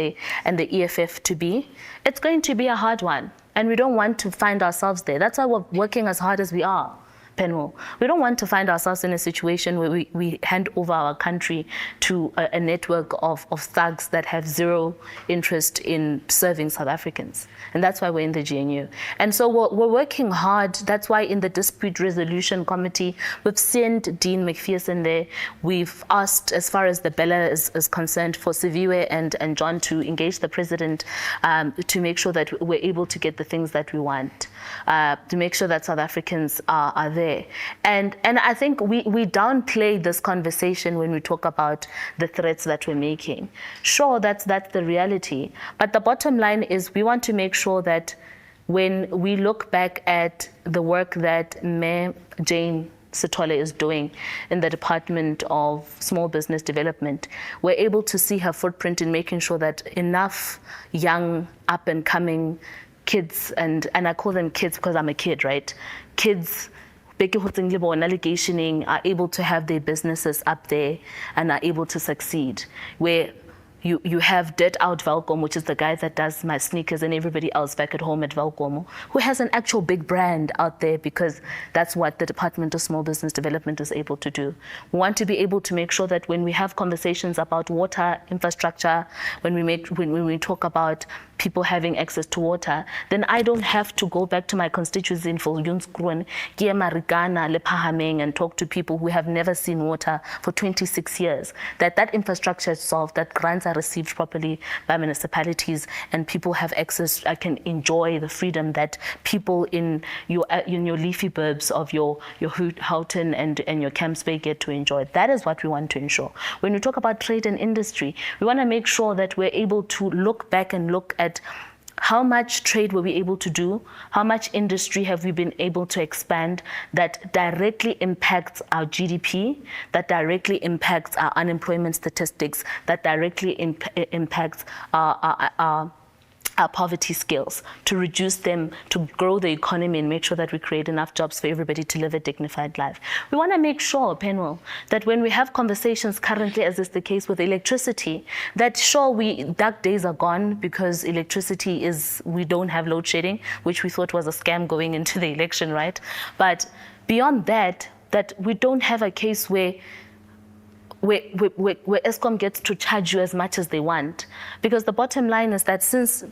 the EFF to be? It's going to be a hard one, and we don't want to find ourselves there. That's why we're working as hard as we are. Penuel. We don't want to find ourselves in a situation where we hand over our country to a network of thugs that have zero interest in serving South Africans. And that's why we're in the GNU. And so we're working hard. That's why in the Dispute Resolution Committee, we've sent Dean McPherson there. We've asked, as far as the Bella is concerned, for Siviwe and John to engage the president to make sure that we're able to get the things that we want, to make sure that South Africans are there. And I think we downplay this conversation when we talk about the threats that we're making. Sure, that's the reality. But the bottom line is we want to make sure that when we look back at the work that Mayor Jane Sithole is doing in the Department of Small Business Development, we're able to see her footprint in making sure that enough young, up-and-coming kids, and I call them kids because I'm a kid, right? Kids are able to have their businesses up there and are able to succeed. Where you have Dirt Out Welkom, which is the guy that does my sneakers, and everybody else back at home at Welkom, who has an actual big brand out there because that's what the Department of Small Business Development is able to do. We want to be able to make sure that when we have conversations about water infrastructure, when we talk about people having access to water, then I don't have to go back to my constituency in Vuyo Zungula and talk to people who have never seen water for 26 years. That infrastructure is solved, that grants are received properly by municipalities, and people have access. I can enjoy the freedom that people in your leafy burbs of your Houghton and your Camps Bay get to enjoy. That is what we want to ensure. When we talk about trade and industry, we want to make sure that we're able to look back and look at how much trade were we able to do, how much industry have we been able to expand that directly impacts our GDP, that directly impacts our unemployment statistics, that directly impacts our poverty skills, to reduce them, to grow the economy and make sure that we create enough jobs for everybody to live a dignified life. We want to make sure, Penuel, that when we have conversations currently, as is the case with electricity, that sure, dark days are gone because electricity we don't have load shedding, which we thought was a scam going into the election, right? But beyond that we don't have a case where Eskom gets to charge you as much as they want. Because the bottom line is that since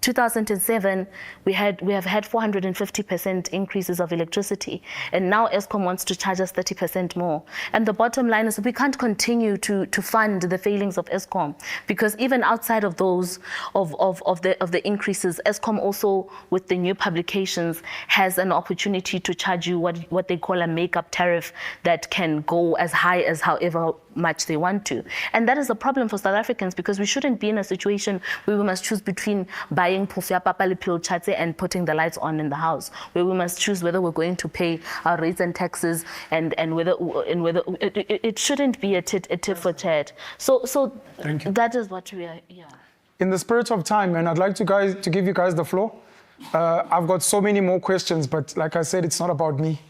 2007, we have had 450% increases of electricity, and now Eskom wants to charge us 30% more. And the bottom line is we can't continue to fund the failings of Eskom, because even outside of those of the increases, Eskom also, with the new publications, has an opportunity to charge you what they call a makeup tariff that can go as high as however much they want to. And that is a problem for South Africans, because we shouldn't be in a situation where we must choose between buying Pufia Papali Pil Chate and putting the lights on in the house, where we must choose whether we're going to pay our rates and taxes and whether it shouldn't be a tit for tat. So that is what we are. Yeah. In the spirit of time, and I'd like to give you guys the floor. I've got so many more questions, but like I said, it's not about me.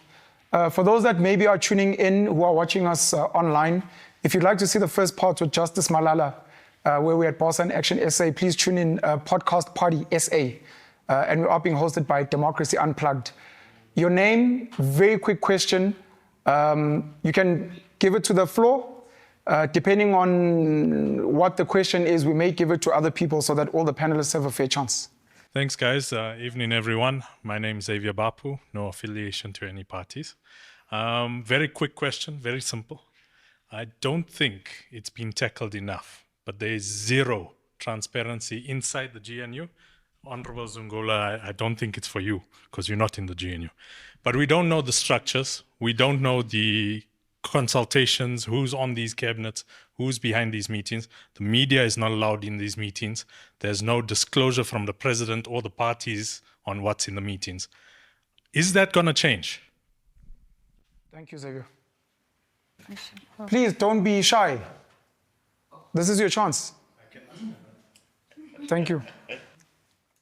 For those that maybe are tuning in who are watching us online, if you'd like to see the first part with Justice Malala, where we're at Bossa in Action SA, please tune in Podcast Party SA. And we are being hosted by Democracy Unplugged. Your name, very quick question. You can give it to the floor. Depending on what the question is, we may give it to other people so that all the panelists have a fair chance. Thanks, guys. Evening, everyone. My name is Xavier Bapu, no affiliation to any parties. Very quick question, very simple. I don't think it's been tackled enough, but there is zero transparency inside the GNU. Honorable Zungula, I don't think it's for you because you're not in the GNU. But we don't know the structures. We don't know the consultations, who's on these cabinets, who's behind these meetings. The media is not allowed in these meetings. There's no disclosure from the president or the parties on what's in the meetings. Is that going to change? Thank you, Xavier. Please don't be shy. This is your chance. Thank you.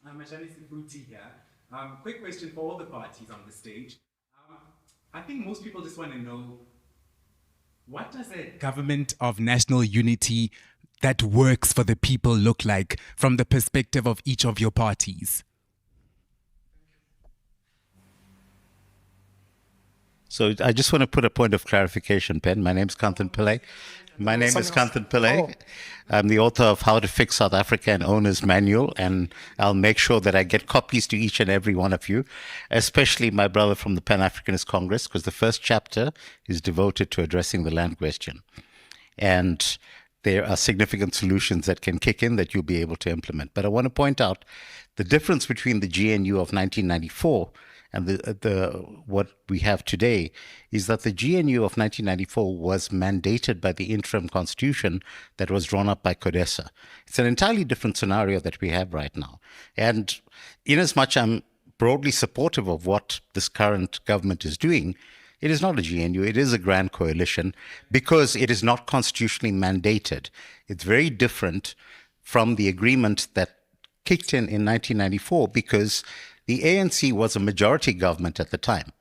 I'm Mashani Sifuti here. Quick question for all the parties on the stage. I think most people just want to know, what does a government of national unity that works for the people look like from the perspective of each of your parties? So I just want to put a point of clarification, Pen. My name is Kanthan Pillay. I'm the author of How to Fix South Africa and Owner's Manual, and I'll make sure that I get copies to each and every one of you, especially my brother from the Pan-Africanist Congress, because the first chapter is devoted to addressing the land question. And there are significant solutions that can kick in that you'll be able to implement. But I want to point out the difference between the GNU of 1994 and what we have today is that the GNU of 1994 was mandated by the interim constitution that was drawn up by CODESA. It's an entirely different scenario that we have right now. And inasmuch I'm broadly supportive of what this current government is doing, it is not a GNU, it is a grand coalition because it is not constitutionally mandated. It's very different from the agreement that kicked in 1994 because the ANC was a majority government at the time,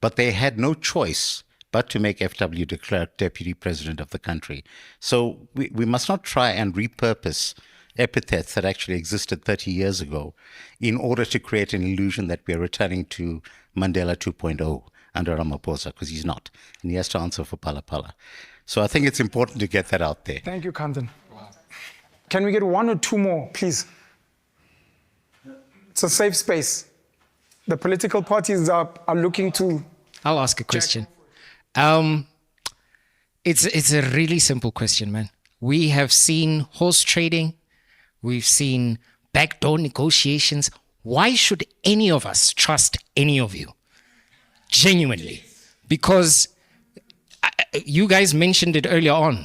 but they had no choice but to make FW de Klerk deputy president of the country. So we must not try and repurpose epithets that actually existed 30 years ago in order to create an illusion that we are returning to Mandela 2.0 under Ramaphosa, because he's not, and he has to answer for Phala Phala. So I think it's important to get that out there. Thank you, Kanthan. Can we get one or two more, please? It's a safe space. The political parties are looking to... I'll ask a question. It's a really simple question, man. We have seen horse trading. We've seen backdoor negotiations. Why should any of us trust any of you? Genuinely. Because you guys mentioned it earlier on.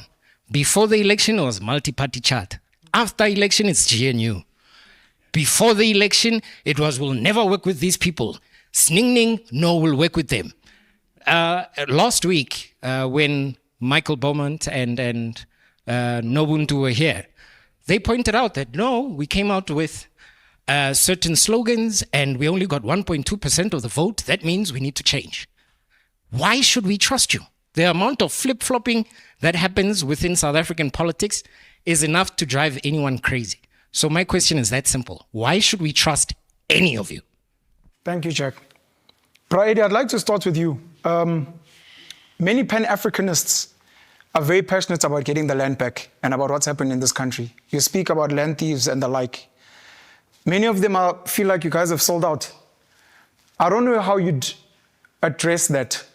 Before the election, it was multi-party chart. After election, it's GNU. Before the election, it was, we'll never work with these people. Sningning, no, we'll work with them. Last week, when Michael Beaumont and Nobuntu were here, they pointed out that, no, we came out with certain slogans and we only got 1.2% of the vote. That means we need to change. Why should we trust you? The amount of flip-flopping that happens within South African politics is enough to drive anyone crazy. So my question is that simple. Why should we trust any of you? Thank you, Jack. Praedi, I'd like to start with you. Many Pan-Africanists are very passionate about getting the land back and about what's happened in this country. You speak about land thieves and the like. Many of them feel like you guys have sold out. I don't know how you'd address that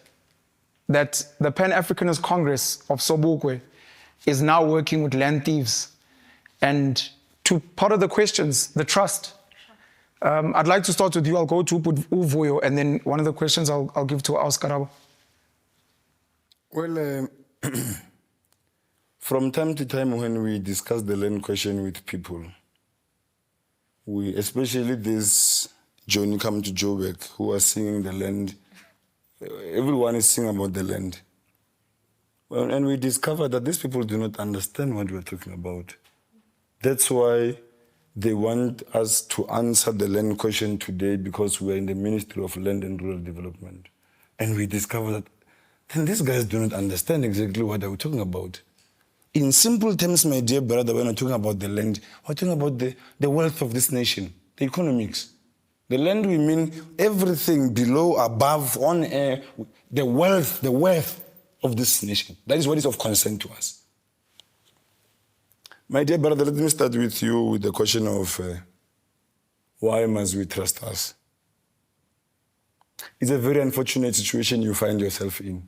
the Pan-Africanist Congress of Sobukwe is now working with land thieves. And to part of the questions, the trust. I'd like to start with you. I'll go to Vuyo, and then one of the questions I'll give to Karabo. Well, from time to time when we discuss the land question with people, especially this Johnny Come to Joburg, who are singing the land, everyone is singing about the land. Well, and we discovered that these people do not understand what we're talking about. That's why they want us to answer the land question today, because we're in the Ministry of Land and Rural Development. And we discover that then these guys do not understand exactly what they were talking about. In simple terms, my dear brother, when we're talking about the land, we're talking about the wealth of this nation, the economics. The land, we mean everything below, above, on air, the wealth of this nation. That is what is of concern to us. My dear brother, let me start with you with the question of why must we trust us? It's a very unfortunate situation you find yourself in.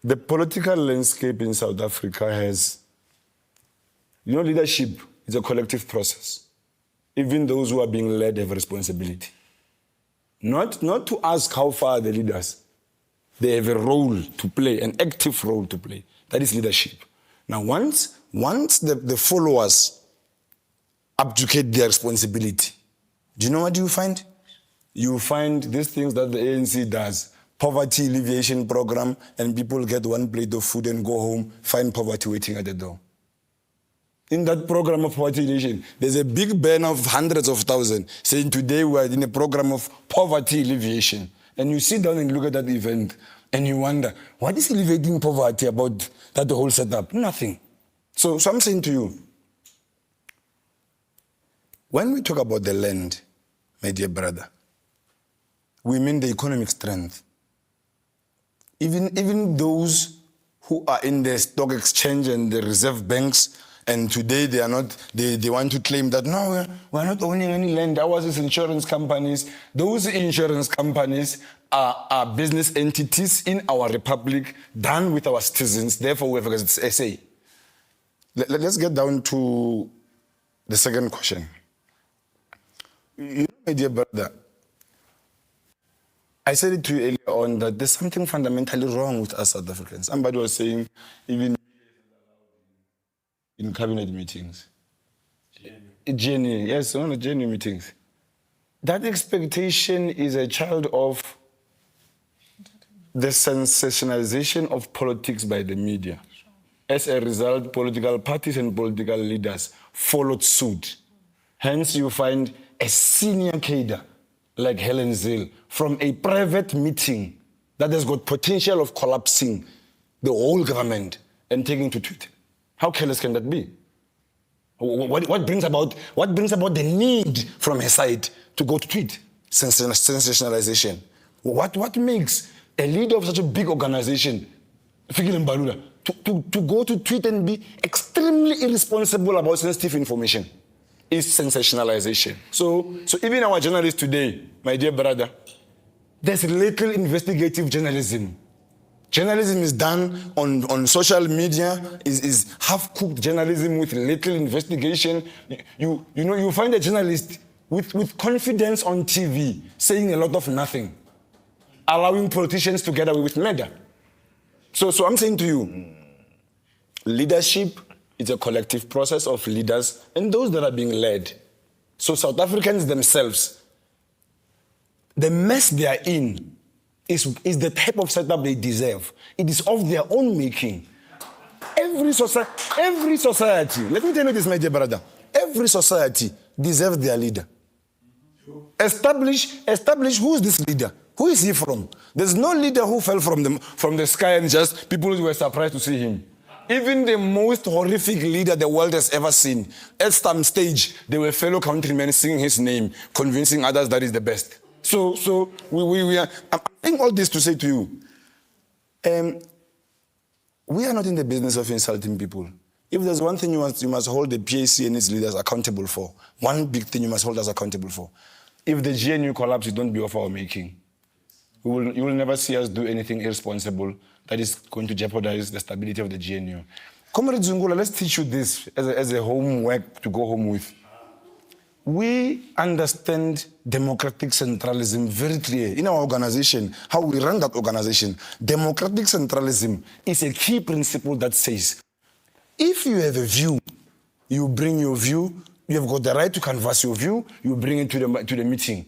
The political landscape in South Africa has, leadership is a collective process. Even those who are being led have responsibility. Not to ask how far the leaders. They have a role to play, an active role to play. That is leadership. Now, once the followers abdicate their responsibility, do you know what you find? You find these things that the ANC does, poverty alleviation program, and people get one plate of food and go home, find poverty waiting at the door. In that program of poverty alleviation, there's a big banner of hundreds of thousands saying today we are in a program of poverty alleviation. And you sit down and look at that event and you wonder, what is alleviating poverty about that whole setup? Nothing. So I'm saying to you, when we talk about the land, my dear brother, we mean the economic strength. Even those who are in the stock exchange and the reserve banks, and today they want to claim that, no, we're not owning any land. Ours is insurance companies. Those insurance companies are business entities in our republic, done with our citizens. Therefore, we have a SA. Let's get down to the second question. My dear brother, I said it to you earlier on that there's something fundamentally wrong with us South Africans. Somebody was saying, even in cabinet meetings. GNU, yes, one of the GNU meetings. That expectation is a child of the sensationalization of politics by the media. As a result, political parties and political leaders followed suit. Hence, you find a senior cadre like Helen Zille from a private meeting that has got potential of collapsing the whole government and taking to Twitter. How careless can that be? What brings about the need from her side to go to tweet? Sensationalization. What makes a leader of such a big organization, Fikile Mbalula, to go to tweet and be extremely irresponsible about sensitive information? Is sensationalization. So even our journalists today, my dear brother, there's little investigative journalism. Journalism is done on social media, is half-cooked journalism with little investigation. You find a journalist with confidence on TV saying a lot of nothing, allowing politicians to get away with murder. So I'm saying to you, leadership is a collective process of leaders and those that are being led. So South Africans themselves, the mess they are in is the type of setup they deserve. It is of their own making. Every society, let me tell you this, my dear brother, every society deserves their leader. Establish who is this leader? Who is he from? There's no leader who fell from the sky and just people were surprised to see him. Even the most horrific leader the world has ever seen, at some stage, there were fellow countrymen singing his name, convincing others that he's the best. So we are. I'm saying all this to say to you, we are not in the business of insulting people. If there's one thing you must hold the PAC and its leaders accountable for, one big thing you must hold us accountable for. If the GNU collapses, don't be of our making. You will never see us do anything irresponsible that is going to jeopardize the stability of the GNU. Comrade Zungula, let's teach you this as a homework to go home with. We understand democratic centralism very clear in our organization, how we run that organization. Democratic centralism is a key principle that says, if you have a view, you bring your view, you have got the right to canvass your view, you bring it to the meeting.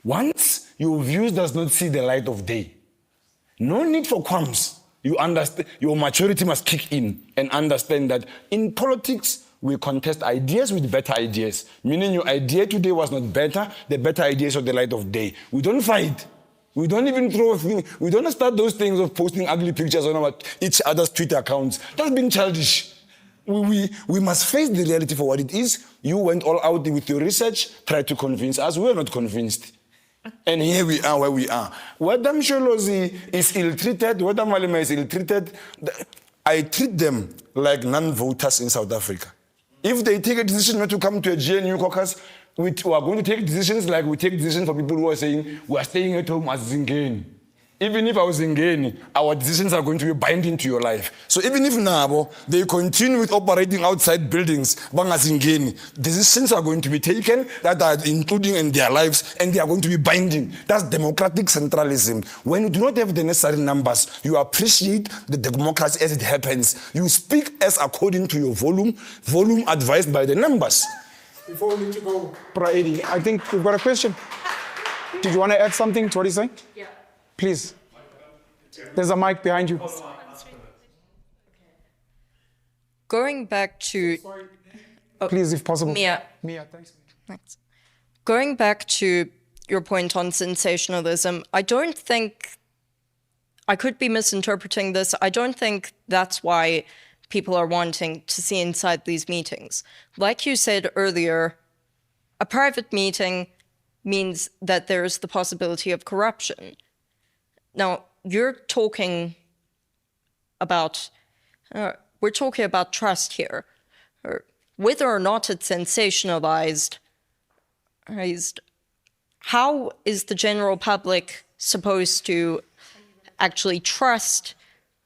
Once your views does not see the light of day, no need for qualms. You understand, your maturity must kick in and understand that in politics, We contest ideas with better ideas. Meaning your idea today was not better, the better ideas of the light of day. We don't fight. We don't even throw things. We don't start those things of posting ugly pictures on each other's Twitter accounts. That's being childish. We must face the reality for what it is. You went all out with your research, tried to convince us. We are not convinced. And here we are where we are. Whether Msholozi is ill-treated, whether Malema is ill-treated, I treat them like non-voters in South Africa. If they take a decision not to come to a GNU caucus, we are going to take decisions like we take decisions for people who are saying, we are staying at home as Zingeni. Even if I was Zingeni, our decisions are going to be binding to your life. So even if Nabo, they continue with operating outside buildings, Banga Zingeni, decisions are going to be taken that are including in their lives, and they are going to be binding. That's democratic centralism. When you do not have the necessary numbers, you appreciate the democracy as it happens. You speak as according to your volume advised by the numbers. Before we need to go, Praedi, I think we've got a question. Did you want to add something to what he's saying? Yeah. Please. There's a mic behind you. Going back to... Please, if possible. Mia, thanks. thanks. Going back to your point on sensationalism, I don't think... I could be misinterpreting this. I don't think that's why people are wanting to see inside these meetings. Like you said earlier, a private meeting means that there's the possibility of corruption. Now, you're talking about, we're talking about trust here. Whether or not it's sensationalized, how is the general public supposed to actually trust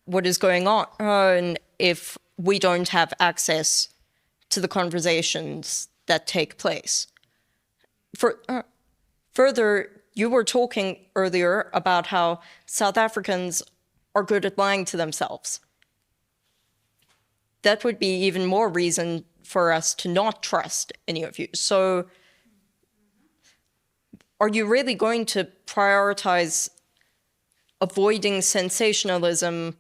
what is going on if we don't have access to the conversations that take place? Further, you were talking earlier about how South Africans are good at lying to themselves. That would be even more reason for us to not trust any of you. So are you really going to prioritize avoiding sensationalism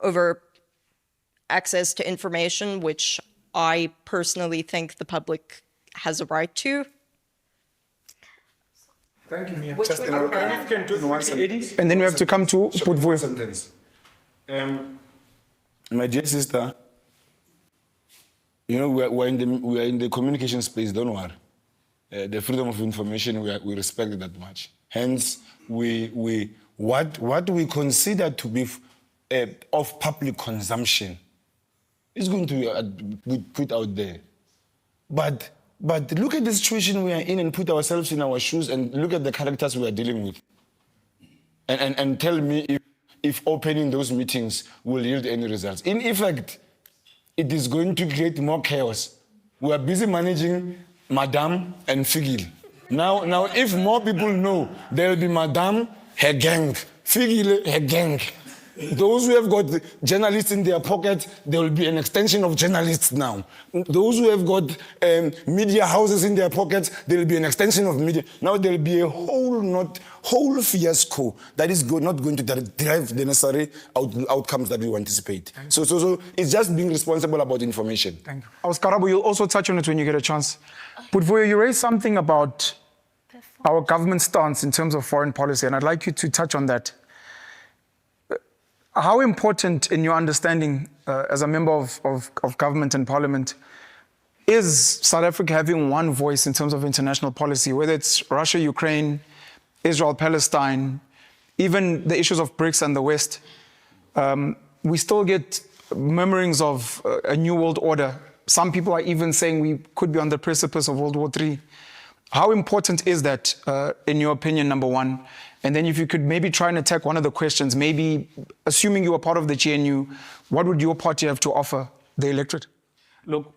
over access to information, which I personally think the public has a right to? Thank you, Mia. And then we have to come to Vuyo. My dear sister, you know, we are in the communication space, don't worry. The freedom of information, we respect it that much. Hence, what we consider to be of public consumption is going to be put out there. But look at the situation we are in and put ourselves in our shoes and look at the characters we are dealing with. And tell me if opening those meetings will yield any results. In effect, it is going to create more chaos. We are busy managing Madame and Figil. Now, if more people know, there will be Madame, her gang, Figil, her gang. Those who have got journalists in their pocket, there will be an extension of journalists now. Those who have got media houses in their pockets, there will be an extension of media. Now there will be a whole fiasco that is not going to drive the necessary outcomes that we anticipate. So it's just being responsible about information. Thank you. Karabo, you'll also touch on it when you get a chance. But Vuyo, you raised something about our government stance in terms of foreign policy, and I'd like you to touch on that. How important, in your understanding, as a member of government and parliament, is South Africa having one voice in terms of international policy, whether it's Russia, Ukraine, Israel, Palestine, even the issues of BRICS and the West? We still get murmurings of a new world order. Some people are even saying we could be on the precipice of World War III. How important is that, in your opinion, number one? And then if you could maybe try and attack one of the questions, maybe assuming you are part of the GNU, what would your party have to offer the electorate? Look,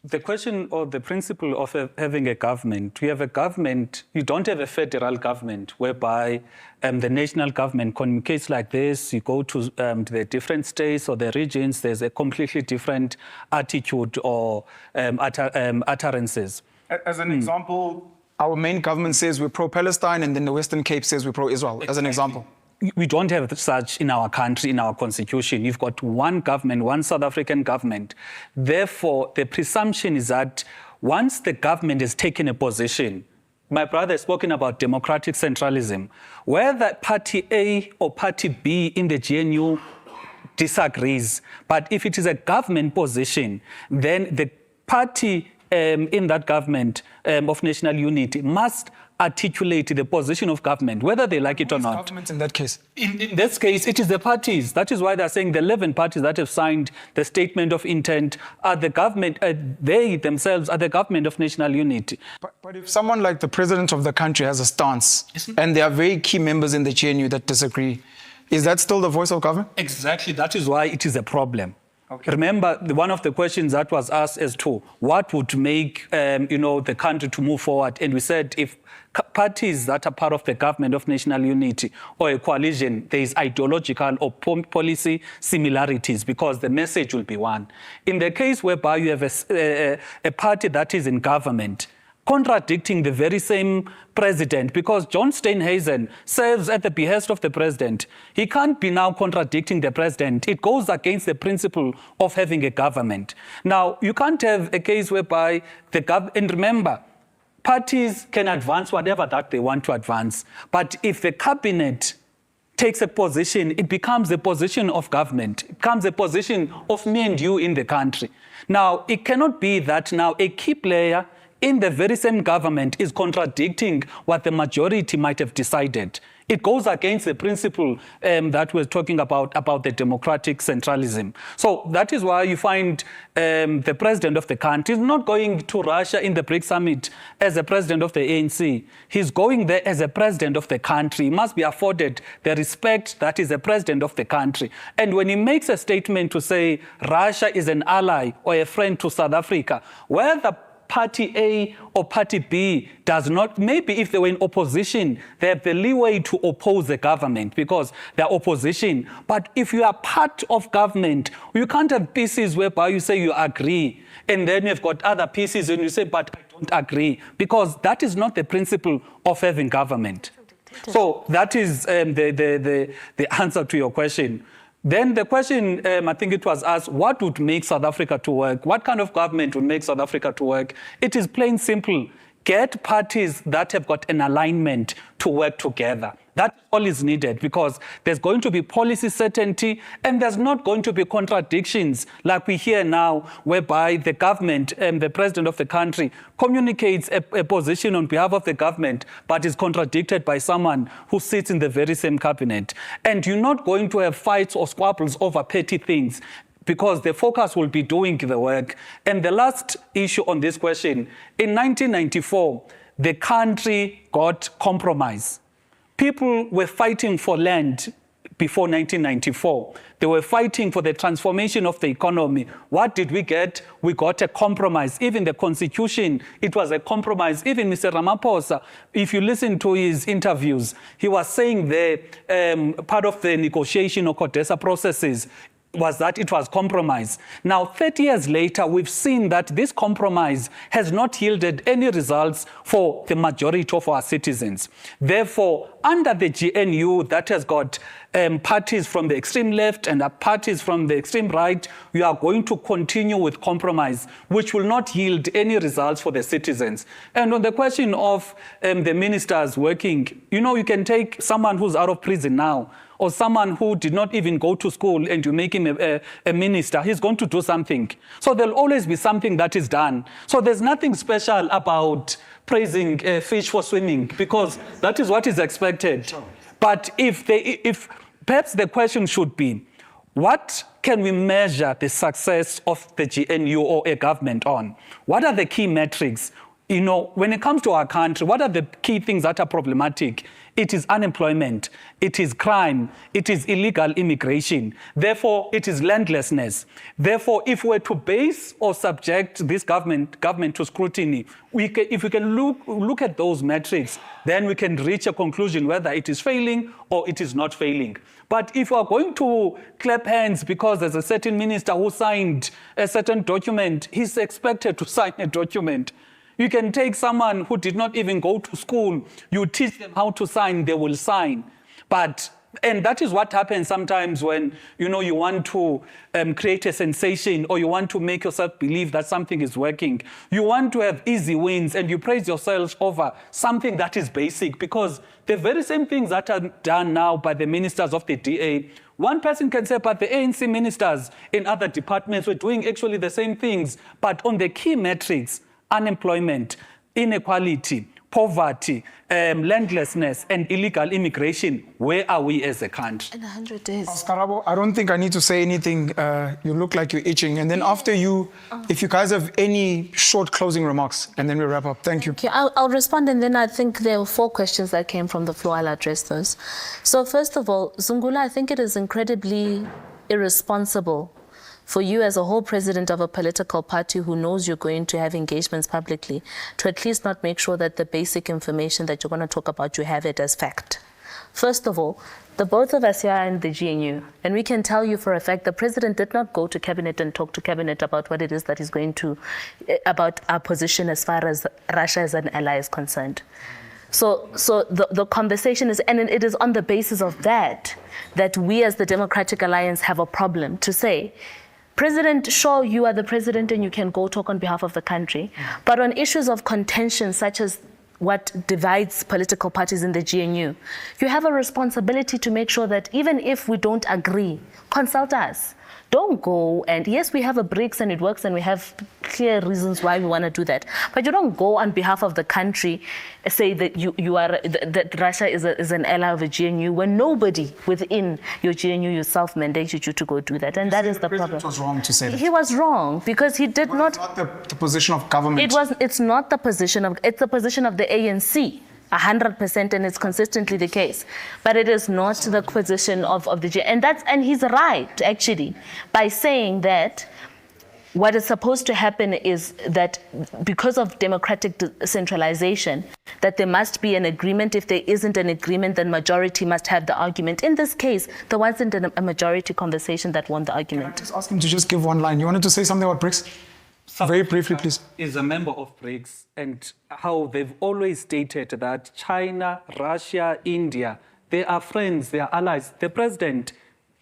the question or the principle of having a government, we have a government, you don't have a federal government whereby the national government communicates like this, you go to the different states or the regions, there's a completely different attitude or utterances. As an example, our main government says we're pro-Palestine and then the Western Cape says we're pro-Israel, as an example. we don't have such in our country, in our constitution. You've got one government, one South African government. Therefore, the presumption is that once the government has taken a position, my brother has spoken about democratic centralism, whether party A or party B in the GNU disagrees, but if it is a government position, then the party in that government of national unity must articulate the position of government, whether they like it or not. Government in that case? In this case, it is the parties. That is why they're saying the 11 parties that have signed the statement of intent are the government, they themselves are the government of national unity. But if someone like the president of the country has a stance, and there are very key members in the GNU that disagree, is that still the voice of government? Exactly. That is why it is a problem. Okay. Remember, one of the questions that was asked as to what would make the country to move forward, and we said if parties that are part of the government of national unity or a coalition, there is ideological or policy similarities because the message will be one. In the case whereby you have a party that is in government contradicting the very same president, because John Steenhuisen serves at the behest of the president. He can't be now contradicting the president. It goes against the principle of having a government. Now, you can't have a case whereby the government, and remember, parties can advance whatever that they want to advance. But if the cabinet takes a position, it becomes a position of government. It becomes a position of me and you in the country. Now, it cannot be that now a key player in the very same government is contradicting what the majority might have decided. It goes against the principle that we're talking about the democratic centralism. So that is why you find the president of the country is not going to Russia in the BRICS summit as a president of the ANC. He's going there as a president of the country. He must be afforded the respect that is a president of the country. And when he makes a statement to say Russia is an ally or a friend to South Africa, whether Party A or Party B does not, maybe if they were in opposition, they have the leeway to oppose the government because they're opposition. But if you are part of government, you can't have pieces whereby you say you agree, and then you've got other pieces and you say, but I don't agree, because that is not the principle of having government. So that is the answer to your question. Then the question, I think it was asked, what would make South Africa to work? What kind of government would make South Africa to work? It is plain simple. Get parties that have got an alignment to work together. That's all is needed because there's going to be policy certainty and there's not going to be contradictions like we hear now whereby the government and the president of the country communicates a position on behalf of the government but is contradicted by someone who sits in the very same cabinet. And you're not going to have fights or squabbles over petty things because the focus will be doing the work. And the last issue on this question, in 1994, the country got compromised. People were fighting for land before 1994. They were fighting for the transformation of the economy. What did we get? We got a compromise. Even the constitution, it was a compromise. Even Mr. Ramaphosa, if you listen to his interviews, he was saying part of the negotiation or CODESA processes was that it was compromise. Now, 30 years later, we've seen that this compromise has not yielded any results for the majority of our citizens. Therefore, under the GNU that has got parties from the extreme left and parties from the extreme right, we are going to continue with compromise, which will not yield any results for the citizens. And on the question of the ministers working, you can take someone who's out of prison now, or someone who did not even go to school and you make him a minister, he's going to do something. So there'll always be something that is done. So there's nothing special about praising fish for swimming because that is what is expected. But if perhaps the question should be, what can we measure the success of the GNU or a government on? What are the key metrics? When it comes to our country, what are the key things that are problematic? It is unemployment, it is crime, it is illegal immigration. Therefore, it is landlessness. Therefore, if we're to base or subject this government to scrutiny, if we can look at those metrics, then we can reach a conclusion whether it is failing or it is not failing. But if we are going to clap hands because there's a certain minister who signed a certain document, he's expected to sign a document. You can take someone who did not even go to school, you teach them how to sign, they will sign. But And that is what happens sometimes when, you want to create a sensation or you want to make yourself believe that something is working. You want to have easy wins and you praise yourself over something that is basic, because the very same things that are done now by the ministers of the DA, one person can say, but the ANC ministers in other departments were doing actually the same things, but on the key metrics, unemployment, inequality, poverty, landlessness, and illegal immigration, where are we as a country? In 100 days. Karabo, I don't think I need to say anything. You look like you're itching. And then after you, if you guys have any short closing remarks, and then we wrap up. Thank you. Okay, I'll respond, and then I think there were 4 questions that came from the floor. I'll address those. So first of all, Zungula, I think it is incredibly irresponsible for you as a whole president of a political party who knows you're going to have engagements publicly to at least not make sure that the basic information that you're going to talk about, you have it as fact. First of all, the both of us here are in the GNU, and we can tell you for a fact the president did not go to cabinet and talk to cabinet about what it is that he's going to, about our position as far as Russia as an ally is concerned. So the conversation is, and it is on the basis of that we as the Democratic Alliance have a problem to say, President, sure, you are the president and you can go talk on behalf of the country. But on issues of contention, such as what divides political parties in the GNU, you have a responsibility to make sure that even if we don't agree, consult us. Don't go and, yes, we have a BRICS and it works and we have clear reasons why we want to do that. But you don't go on behalf of the country, say that that Russia is an ally of the GNU when nobody within your GNU yourself mandated you to go do that. And that is the problem. The president was wrong to say that. He was wrong because he did not. It's not the position of government. It's not the position of, it's the position of the ANC. 100%, and it's consistently the case, but it is not the position of the G. And he's right actually by saying that what is supposed to happen is that because of democratic centralization, that there must be an agreement. If there isn't an agreement, then majority must have the argument. In this case, there wasn't a majority conversation that won the argument. Just ask him to just give one line. You wanted to say something about BRICS? Very briefly, please. Is a member of BRICS, and how they've always stated that China, Russia, India, they are friends, they are allies. The president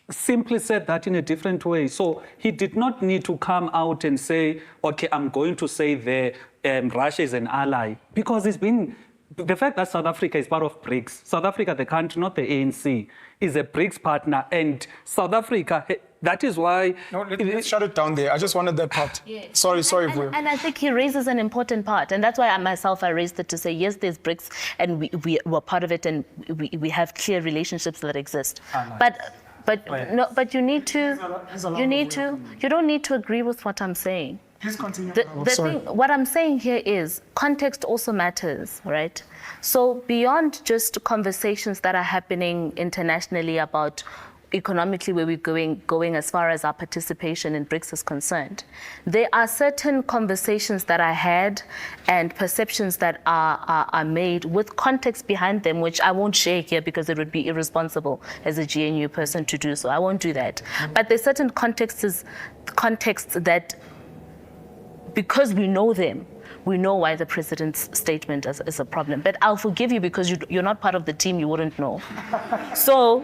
simply said that in a different way. So he did not need to come out and say, okay, I'm going to say Russia is an ally, because it's been, the fact that South Africa is part of BRICS, South Africa, the country, not the ANC, is a BRICS partner, and South Africa, that is why... No, let's shut it down there. I just wanted that part. Yeah. Sorry, Vuyo. And I think he raises an important part, and that's why I raised it to say, yes, there's BRICS, and we were part of it, and we have clear relationships that exist. But you need to, you don't need to agree with what I'm saying. Please continue. What I'm saying here is context also matters, right? So beyond just conversations that are happening internationally about economically where we're going as far as our participation in BRICS is concerned, there are certain conversations that are had and perceptions that are made with context behind them, which I won't share here because it would be irresponsible as a GNU person to do so. I won't do that. But there's certain contexts that, because we know them, we know why the president's statement is a problem. But I'll forgive you because you're not part of the team, you wouldn't know. We're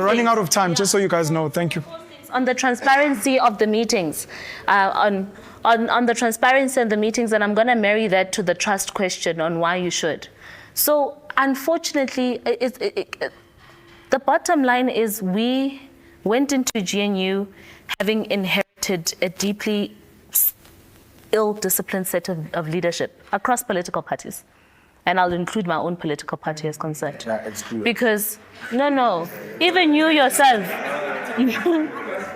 running out of time, just so you guys know. Thank you. On the transparency of the meetings, on the transparency of the meetings, and I'm going to marry that to the trust question on why you should. So unfortunately, the bottom line is we went into GNU having inherited a deeply ill-disciplined set of leadership across political parties. And I'll include my own political party as concerned. Because, no, even you yourself,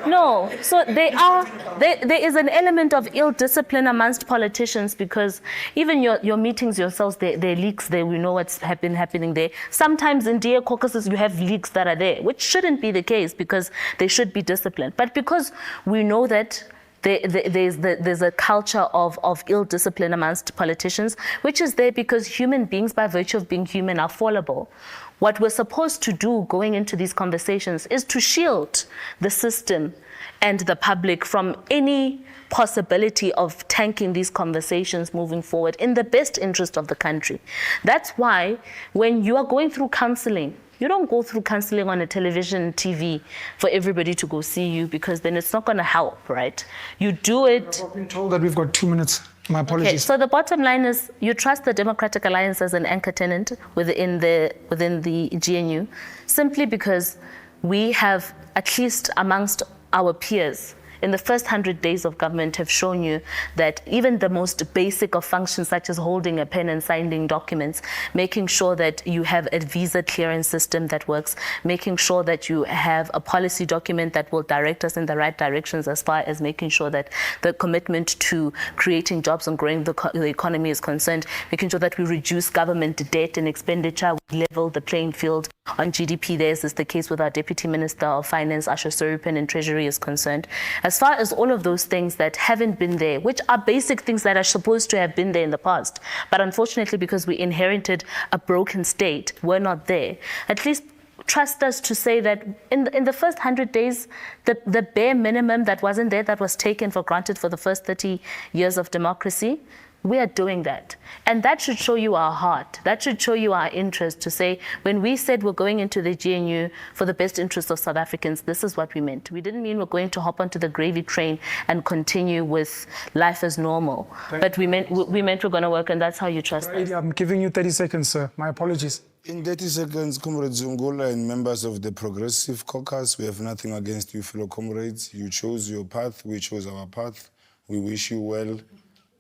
no. So there is an element of ill-discipline amongst politicians, because even your meetings yourselves, there are leaks there. We know what's been happening there. Sometimes in DA caucuses, you have leaks that are there, which shouldn't be the case because they should be disciplined. But because we know that there's a culture of ill discipline amongst politicians, which is there because human beings, by virtue of being human, are fallible. What we're supposed to do going into these conversations is to shield the system and the public from any possibility of tanking these conversations moving forward in the best interest of the country. That's why when you are going through counseling, You don't go through counseling on a television, TV for everybody to go see you, because then it's not going to help, right? You do it. I've been told that we've got 2 minutes. My Okay, apologies. so the bottom line is you trust the Democratic Alliance as an anchor tenant within the GNU, simply because we have, at least amongst our peers, in the first 100 days of government, have shown you that even the most basic of functions, such as holding a pen and signing documents, making sure that you have a visa clearance system that works, making sure that you have a policy document that will direct us in the right directions, as far as making sure that the commitment to creating jobs and growing the economy is concerned, making sure that we reduce government debt and expenditure, we level the playing field on GDP. This is the case with our Deputy Minister of Finance, Asha Sorupen, and Treasury is concerned. As far as all of those things that haven't been there, which are basic things that are supposed to have been there in the past, but unfortunately because we inherited a broken state, were not there, at least trust us to say that in the first 100 days, the bare minimum that wasn't there, that was taken for granted for the first 30 years of democracy, we are doing that. And that should show you our heart. That should show you our interest to say, when we said we're going into the GNU for the best interest of South Africans, this is what we meant. We didn't mean we're going to hop onto the gravy train and continue with life as normal. But we meant we're going to work, and that's how you trust us. I'm giving you 30 seconds, sir. My apologies. In 30 seconds, Comrade Zungula and members of the Progressive Caucus, we have nothing against you, fellow comrades. You chose your path, we chose our path. We wish you well.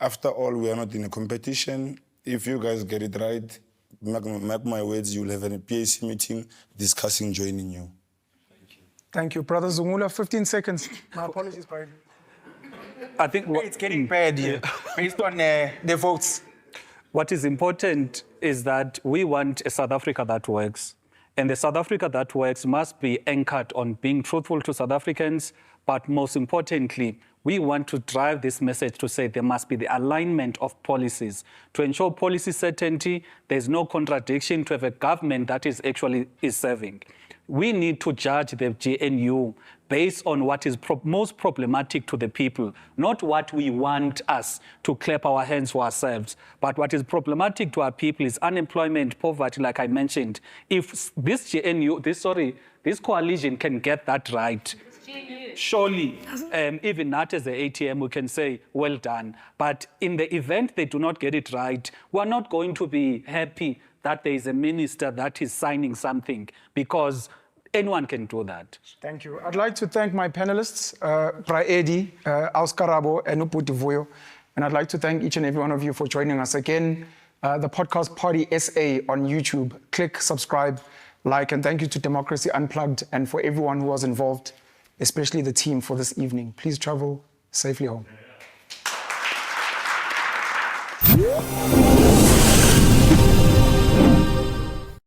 After all, we are not in a competition. If you guys get it right, mark my words, you'll have a PAC meeting discussing joining you. Thank you. Brother Zungula, 15 seconds. My apologies, brother. I think It's getting bad here, based on the votes. what is important is that we want a South Africa that works. And the South Africa that works must be anchored on being truthful to South Africans, but most importantly, we want to drive this message to say there must be the alignment of policies to ensure policy certainty. There's no contradiction to have a government that is actually serving. We need to judge the GNU based on what is most problematic to the people, not what we want us to clap our hands for ourselves, but what is problematic to our people is unemployment, poverty, like I mentioned. If this this coalition can get that right, surely, even not as the ATM, we can say, well done. But in the event they do not get it right, we're not going to be happy that there is a minister that is signing something, because anyone can do that. Thank you. I'd like to thank my panelists, Praedi, Karabo, and Vuyo. And I'd like to thank each and every one of you for joining us again. The podcast Party SA on YouTube. Click, subscribe, like, and thank you to Democracy Unplugged and for everyone who was involved, especially the team for this evening. Please travel safely home.